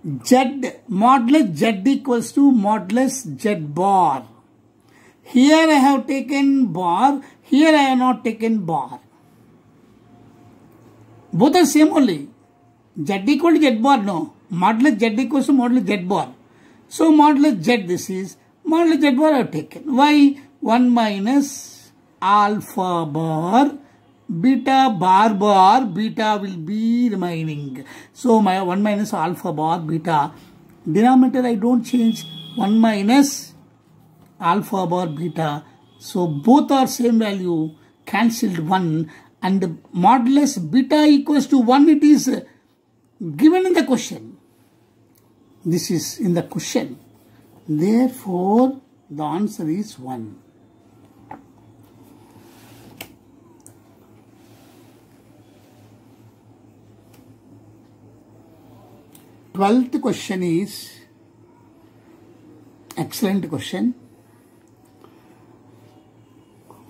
modulus z equals to modulus z bar. Here I have taken bar. Here I have not taken bar. Both are same only. Z equal to z bar, no. Modulus z equals to modulus z bar. So modulus z this is. Modulus z bar I have taken. Why? 1 minus alpha bar beta bar beta will be remaining. So my 1 minus alpha bar beta denominator I don't change. 1 minus alpha bar beta. So both are same value, cancelled 1, and the modulus beta equals to 1 it is given in the question. This is in the question. Therefore the answer is 1. Twelfth question is excellent question.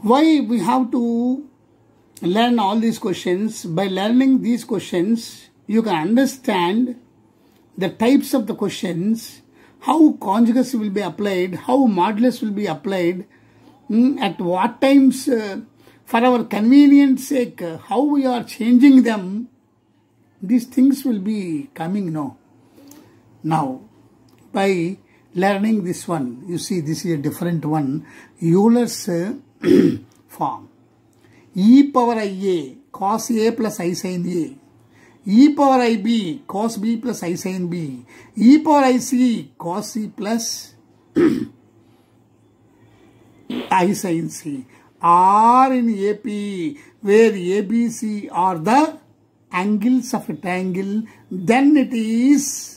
Why we have to learn all these questions? By learning these questions, you can understand the types of the questions, how conjugacy will be applied, how modulus will be applied, at what times, for our convenience sake, how we are changing them. These things will be coming now. Now, by learning this one, you see this is a different one, Euler's form. E power IA cos A plus I sin A. E power IB cos B plus I sin B. E power IC cos C plus I sin C. R in AP, where ABC are the angles of a triangle, then it is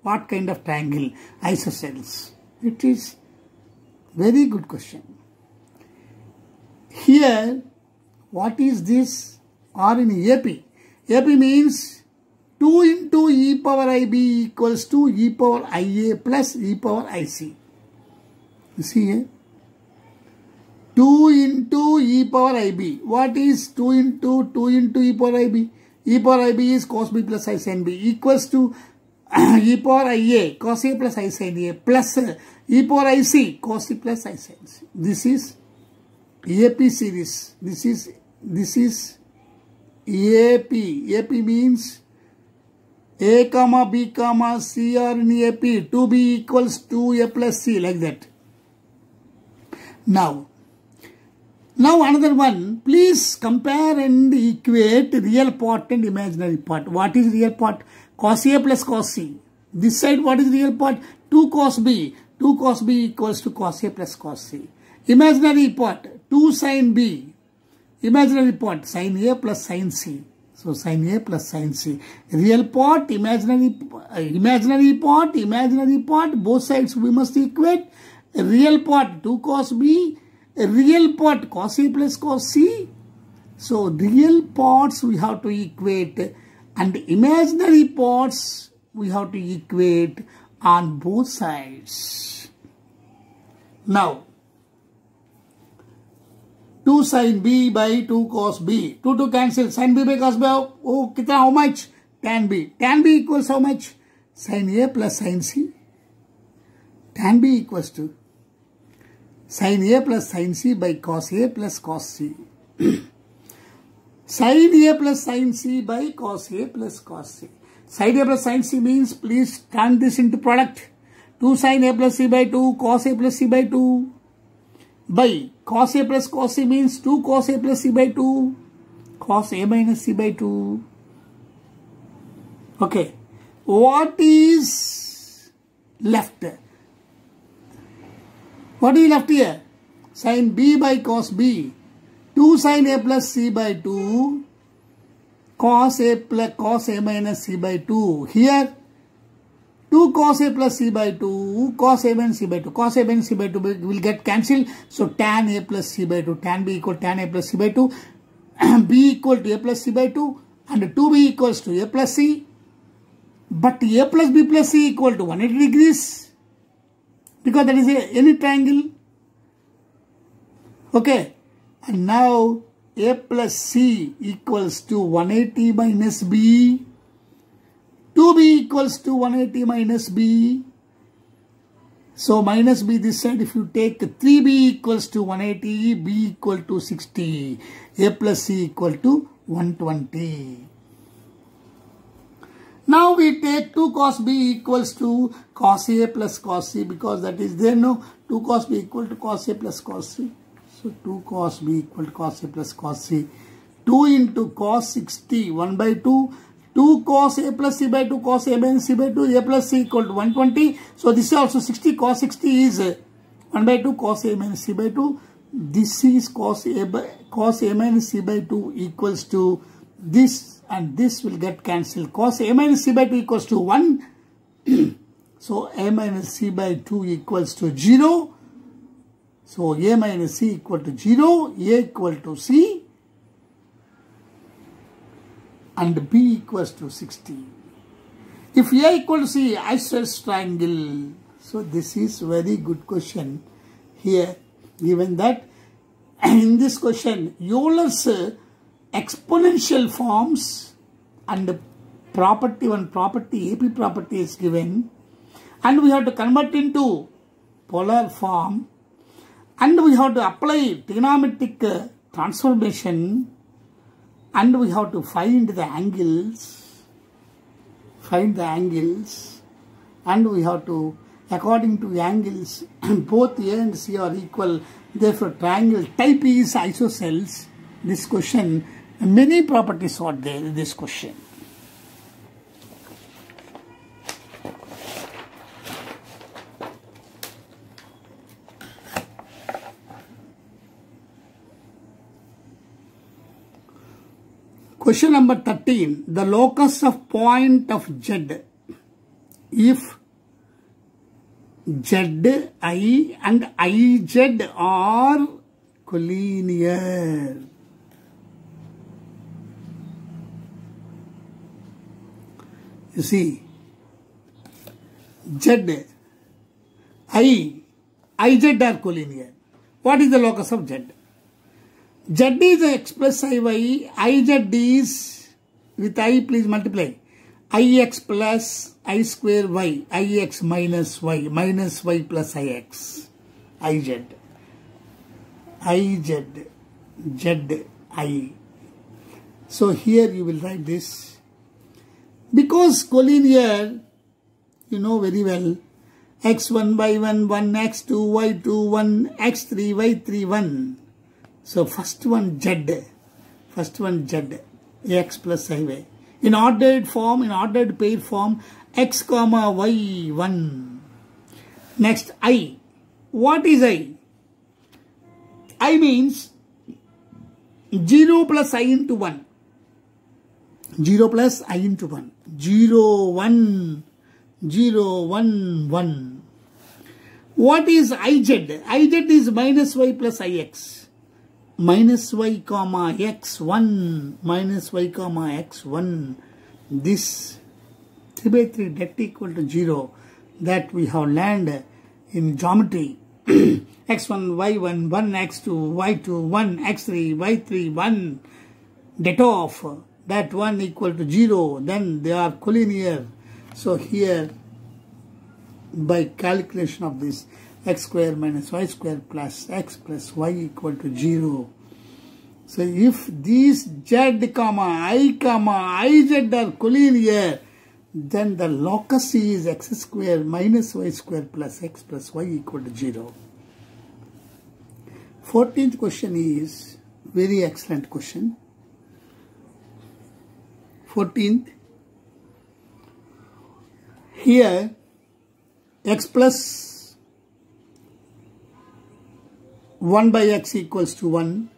what kind of triangle? Isosceles. It is very good question. Here, what is this? R in AP. AP means 2 into e power IB equals to e power IA plus e power IC. You see here? 2 into e power IB. What is 2 into e power IB? E power IB is cos B plus I sin B equals to e power IA cos A plus I sin A plus e power IC cos C plus I sin C. This is AP series. This is AP. AP means A comma B comma C are in AP. 2B equals 2A plus C, like that. Now another one. Please compare and equate real part and imaginary part. What is real part? Cos A plus cos C. This side, what is real part? 2 cos B. 2 cos B equals to cos A plus cos C. Imaginary part, 2 sin B. Imaginary part, sin A plus sin C. So sin A plus sin C. Real part, imaginary part, both sides we must equate. Real part, 2 cos B. A real part cos A plus cos C. So real parts we have to equate and imaginary parts we have to equate on both sides. Now 2 sin B by 2 cos B. 2 cancel. Sin B by cos B. Oh, how much? Tan B. Tan B equals how much? Sin A plus sin C. Tan B equals to sin A plus sin C by cos A plus cos C. Sin A plus sin C by cos A plus cos C. Sin A plus sin C means, please turn this into product. 2 sin A plus C by 2 cos A plus C by 2 by cos A plus cos C means 2 cos A plus C by 2 cos A minus C by 2. Okay. What is left? What is left here? Sin B by cos B. 2 sin A plus C by 2 cos A plus cos A minus C by 2. Here 2 cos A plus C by 2 cos A minus C by 2. Cos A minus C by 2 will get cancelled. So tan A plus C by 2. Tan B equal tan A plus C by 2. B equal to A plus C by 2. And 2B equals to A plus C. But A plus B plus C equal to 180 degrees. Because that is any triangle. Okay. And now A plus C equals to 180 minus B. 2B equals to 180 minus B. So minus B this side, if you take 3B equals to 180, B equal to 60. A plus C equal to 120. Now we take 2 cos B equals to cos A plus cos C, because that is there, no? 2 cos B equal to cos A plus cos C. So 2 cos B equal to cos A plus cos C. 2 into cos 60, 1 by 2. 2 cos A plus C by 2 cos A minus C by 2. A plus C equal to 120. So this is also 60. Cos 60 is 1 by 2 cos A minus C by 2. This is cos A minus C by 2 equals to this, and this will get cancelled. Cos A minus C by 2 equals to 1. So A minus C by 2 equals to 0. So A minus C equal to 0. A equal to C. And B equals to 60. If A equal to C, isosceles triangle. So this is very good question here. Given that in this question, Euler's exponential forms and property, one property, AP property is given, and we have to convert into polar form, and we have to apply trigonometric transformation, and we have to find the angles, and we have to, according to the angles, both A and C are equal, therefore triangle type is isosceles. This question, many properties are there in this question. Question number 13. The locus of point of Z, if Z I and I Z are collinear. You see, Z, I Z are collinear. What is the locus of Z? Z is x plus iy, iz is, with I please multiply, ix plus I square y, ix minus y plus ix, iz, z, I. So here you will write this. Because collinear, you know very well, x1, y1, 1, x2, y2, 1, x3, y3, 1. So first one z, ax plus iy. In ordered form, in ordered pair form, x comma y 1. Next I. What is I? I means 0 plus I into 1. 0 plus I into 1. 0, 1, 0, 1, 1. What is IZ? IZ is minus y plus ix. Minus y comma x1. Minus y comma x1. This 3 by 3 that equal to 0 that we have learned in geometry. x1, y1, 1, x2, y2, 1, x3, y3, 1. Det of that 1 equal to 0. Then they are collinear. So here, by calculation of this, x square minus y square plus x plus y equal to 0. So if these z comma I comma iz are collinear, then the locus is x square minus y square plus x plus y equal to 0. 14th question is very excellent question. 14th. Here x plus 1 by x equals to 1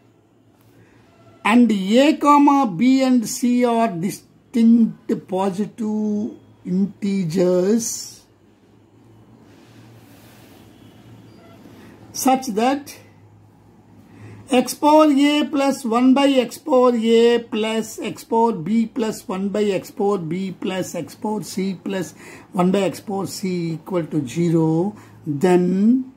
and a comma b and c are distinct positive integers such that x power a plus 1 by x power a plus x power b plus 1 by x power b plus x power c plus 1 by x power c equal to 0, then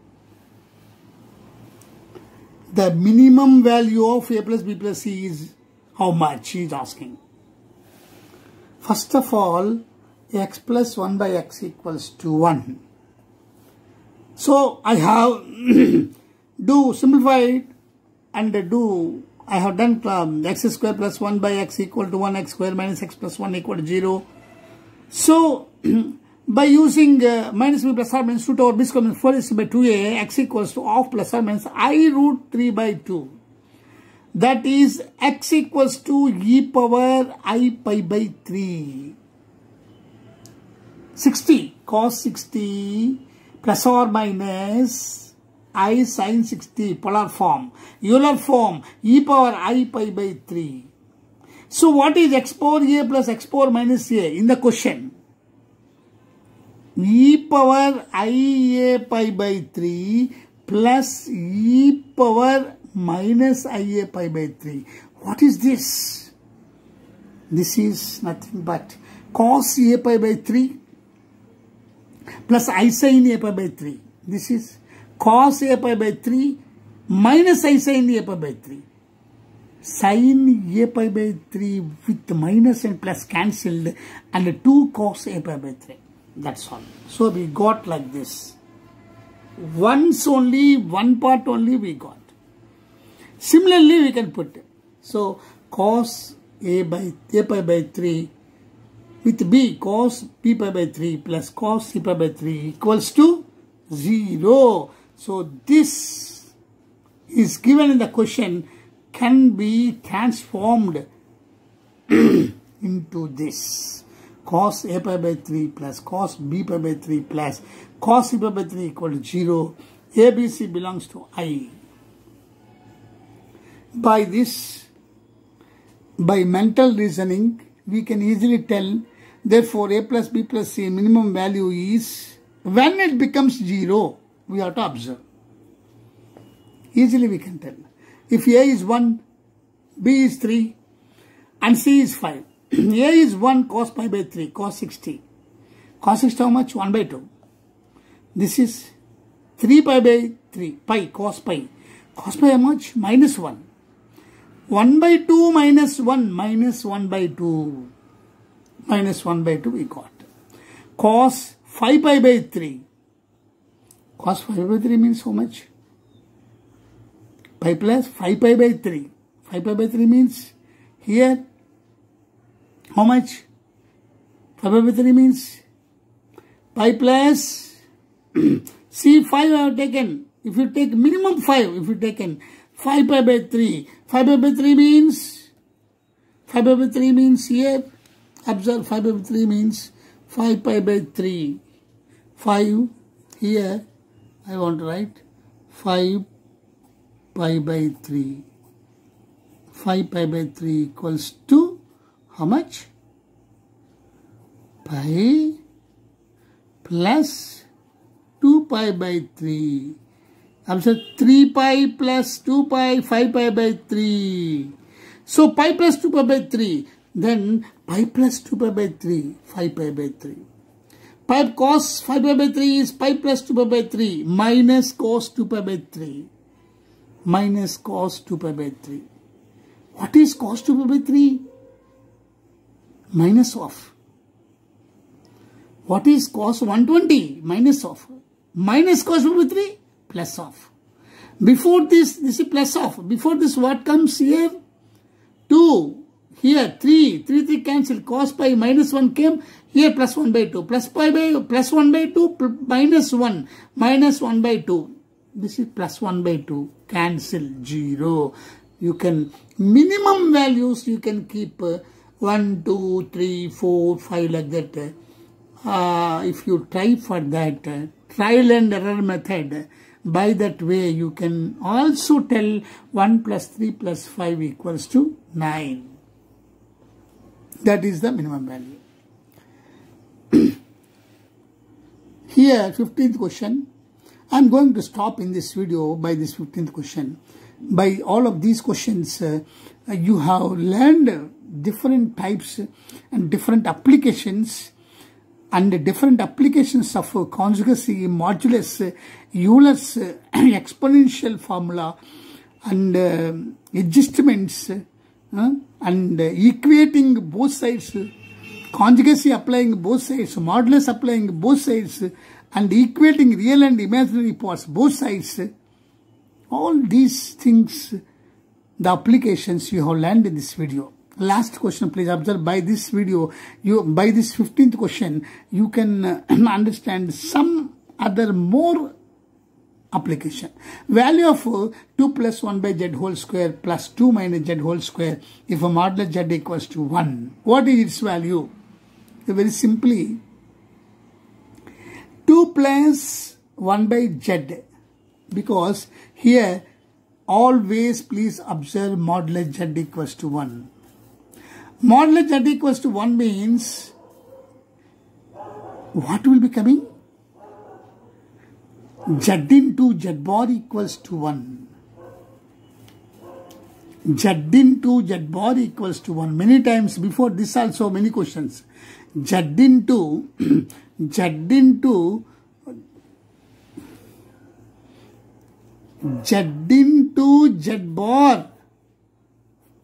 the minimum value of a plus b plus c is how much, he is asking. First of all, x plus 1 by x equals to 1. So I have do simplify it and I have done x square plus 1 by x equal to 1, x square minus x plus 1 equal to 0. So by using minus b plus or minus 2 over b square minus 4ac by 2a, x equals to half plus or minus I root 3 by 2. That is x equals to e power I pi by 3. 60 cos 60 plus or minus I sin 60 polar form. Euler form e power I pi by 3. So what is x power a plus x power minus a in the question? E power ia pi by 3 plus e power minus ia pi by 3. What is this? This is nothing but cos a pi by 3 plus I sin a pi by 3. This is cos a pi by 3 minus I sin a pi by 3. Sin a pi by 3 with minus and plus cancelled and 2 cos a pi by 3. That's all. So we got like this. Once only, one part only we got. Similarly, we can put it. So cos a pi by 3 with b cos b pi by 3 plus cos c pi by 3 equals to 0. So this is given in the question can be transformed into this. Cos a pi by 3 plus cos b pi by 3 plus cos c pi by 3 equal to 0. ABC belongs to I. By this, by mental reasoning, we can easily tell, therefore a plus b plus c minimum value is, when it becomes 0, we have to observe. Easily we can tell. If a is 1, b is 3 and c is 5. A is 1 cos pi by 3, cos 60. Cos 60 how much? 1 by 2. This is 3 pi by 3, pi, cos pi. Cos pi how much? Minus 1. 1 by 2 minus 1, minus 1 by 2. Minus 1 by 2 we got. Cos 5 pi by 3. Cos 5 by 3 means how much? Pi plus 5 pi by 3. 5 pi by 3 means here how much? 5 pi by 3 means pi plus see 5 I have taken. If you take minimum 5, if you taken 5 pi by 3. 5 pi by 3 means, 5 pi by 3 means here, observe 5 pi by 3 means 5 pi by 3. 5 here, I want to write 5 pi by 3. 5 pi by 3 equals to how much? Pi plus 2 pi by 3. Observe 3 pi plus 2 pi, 5 pi by 3. So pi plus 2 pi by 3. Then pi plus 2 pi by 3, 5 pi by 3. Pi cos 5 pi by 3 is pi plus 2 pi by 3 minus cos 2 pi by 3. Minus cos 2 pi by 3. What is cos 2 pi by 3? Minus of. What is cos 120? Minus of. Minus cos 2 by 3? Plus of. Before this is plus of. Before this, what comes here? 2. Here 3. 3 cancel. Cos pi minus 1 came. Here plus 1 by 2. Plus pi by plus 1 by 2 minus 1. Minus 1 by 2. This is plus 1 by 2. Cancel. 0. You can, minimum values you can keep 1, 2, 3, 4, 5 like that. If you try for that, trial and error method, by that way you can also tell 1 plus 3 plus 5 equals to 9. That is the minimum value. Here 15th question. I am going to stop in this video by this 15th question. By all of these questions, you have learned different types and different applications and different applications of conjugacy, modulus, Euler's exponential formula and adjustments and equating both sides, conjugacy applying both sides, modulus applying both sides and equating real and imaginary parts both sides. All these things, the applications you have learned in this video. Last question, please observe. By this video, by this 15th question, you can understand some other more application. Value of 2 plus 1 by z whole square plus 2 minus z whole square if a modulus z equals to 1. What is its value? Very simply, 2 plus 1 by z, because here always please observe modulus z equals to 1. Modulus z equals to 1 means what will be coming? Z into z bar equals to 1. Z into z bar equals to 1. Many times before this also many questions. Z into z into z bar.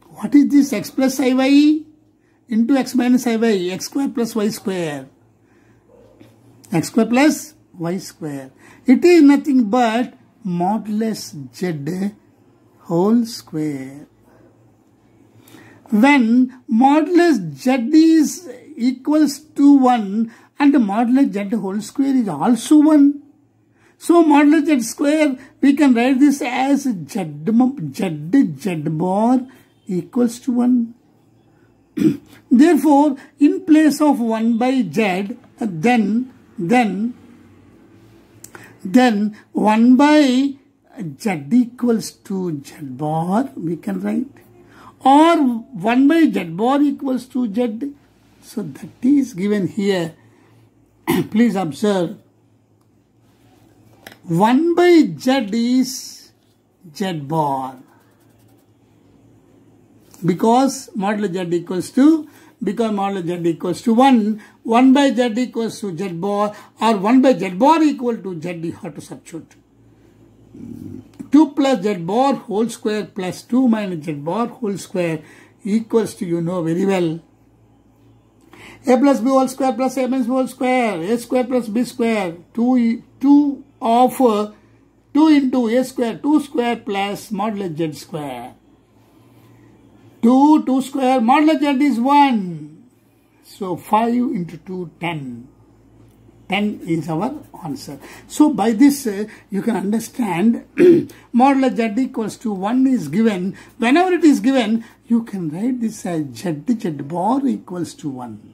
What is this? X plus iy into x minus iy. X square plus y square. X square plus y square. It is nothing but modulus z whole square. When modulus z is equals to 1 and modulus z whole square is also 1. So modulus z square, we can write this as z bar equals to 1. Therefore, in place of 1 by z, then 1 by z equals to z bar we can write, or 1 by z bar equals to z. So that is given here. Please observe, 1 by z is z bar, because modulus z equals to, because modulus z equals to 1, 1 by z equals to z bar, or 1 by z bar equal to z, you have to substitute. 2 plus z bar whole square plus 2 minus z bar whole square equals to, you know very well, a plus b whole square plus a minus b whole square, a square plus b square, 2 into a square, 2 square plus modulus z square. 2 square, modulus z is 1. So 5 into 2, 10. 10 is our answer. So by this you can understand modulus z equals to 1 is given. Whenever it is given, you can write this as z bar equals to 1.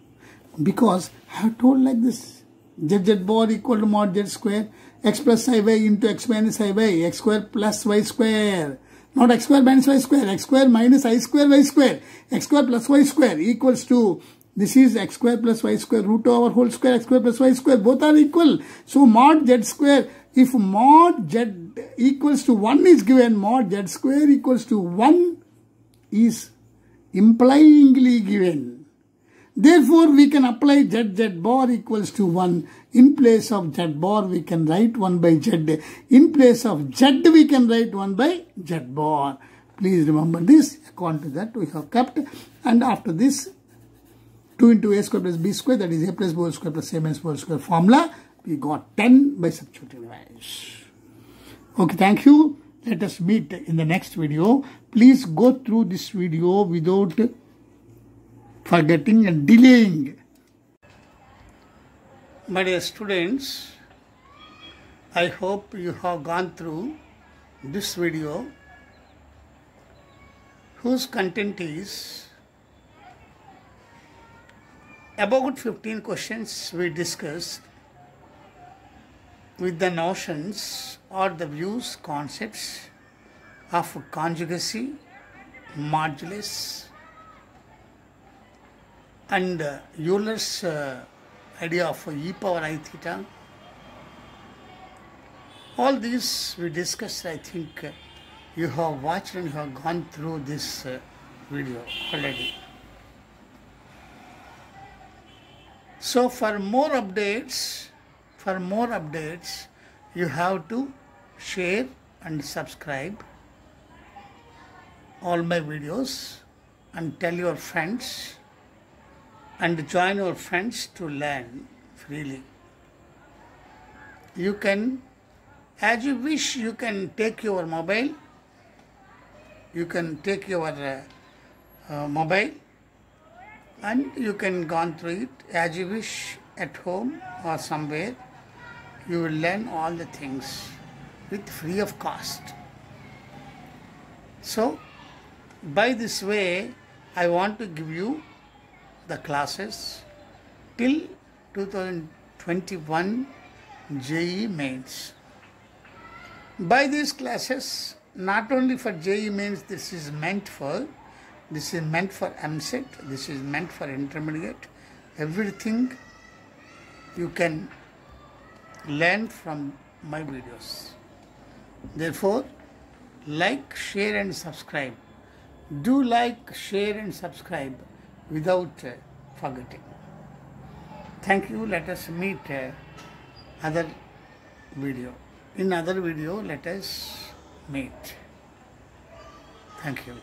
Because I have told like this, z bar equal to mod z square, x plus iy into x minus iy, x square plus y square. Not x square minus y square, x square minus I square y square, x square plus y square equals to This is x square plus y square root over whole square x square plus y square. Both are equal. So mod z square, if mod z equals to 1 is given, mod z square equals to 1 is implyingly given. Therefore, we can apply z bar equals to 1. In place of z bar, we can write 1 by z. In place of z, we can write 1 by z bar. Please remember this. According to that, we have kept. And after this, 2 into a square plus b square, that is a plus b whole square plus a minus b whole square formula, we got 10 by substituting values. Okay, thank you. Let us meet in the next video. Please go through this video without forgetting and delaying. My dear students, I hope you have gone through this video, whose content is about 15 questions we discussed with the notions or the views, concepts of conjugacy, modulus, and Euler's idea of e power I theta. All these we discussed. I think you have watched and you have gone through this video already. So for more updates, you have to share and subscribe all my videos and tell your friends and join your friends to learn freely. You can, as you wish, you can take your mobile. You can take your mobile and you can go through it as you wish at home or somewhere. You will learn all the things with free of cost. So, by this way, I want to give you the classes till 2021 JEE Mains. By these classes, not only for JEE Mains, this is meant for MSET, this is meant for intermediate. Everything you can learn from my videos. Therefore, like, share and subscribe. Do like, share and subscribe without forgetting. Thank you. Let us meet other video. In other video, let us meet. Thank you.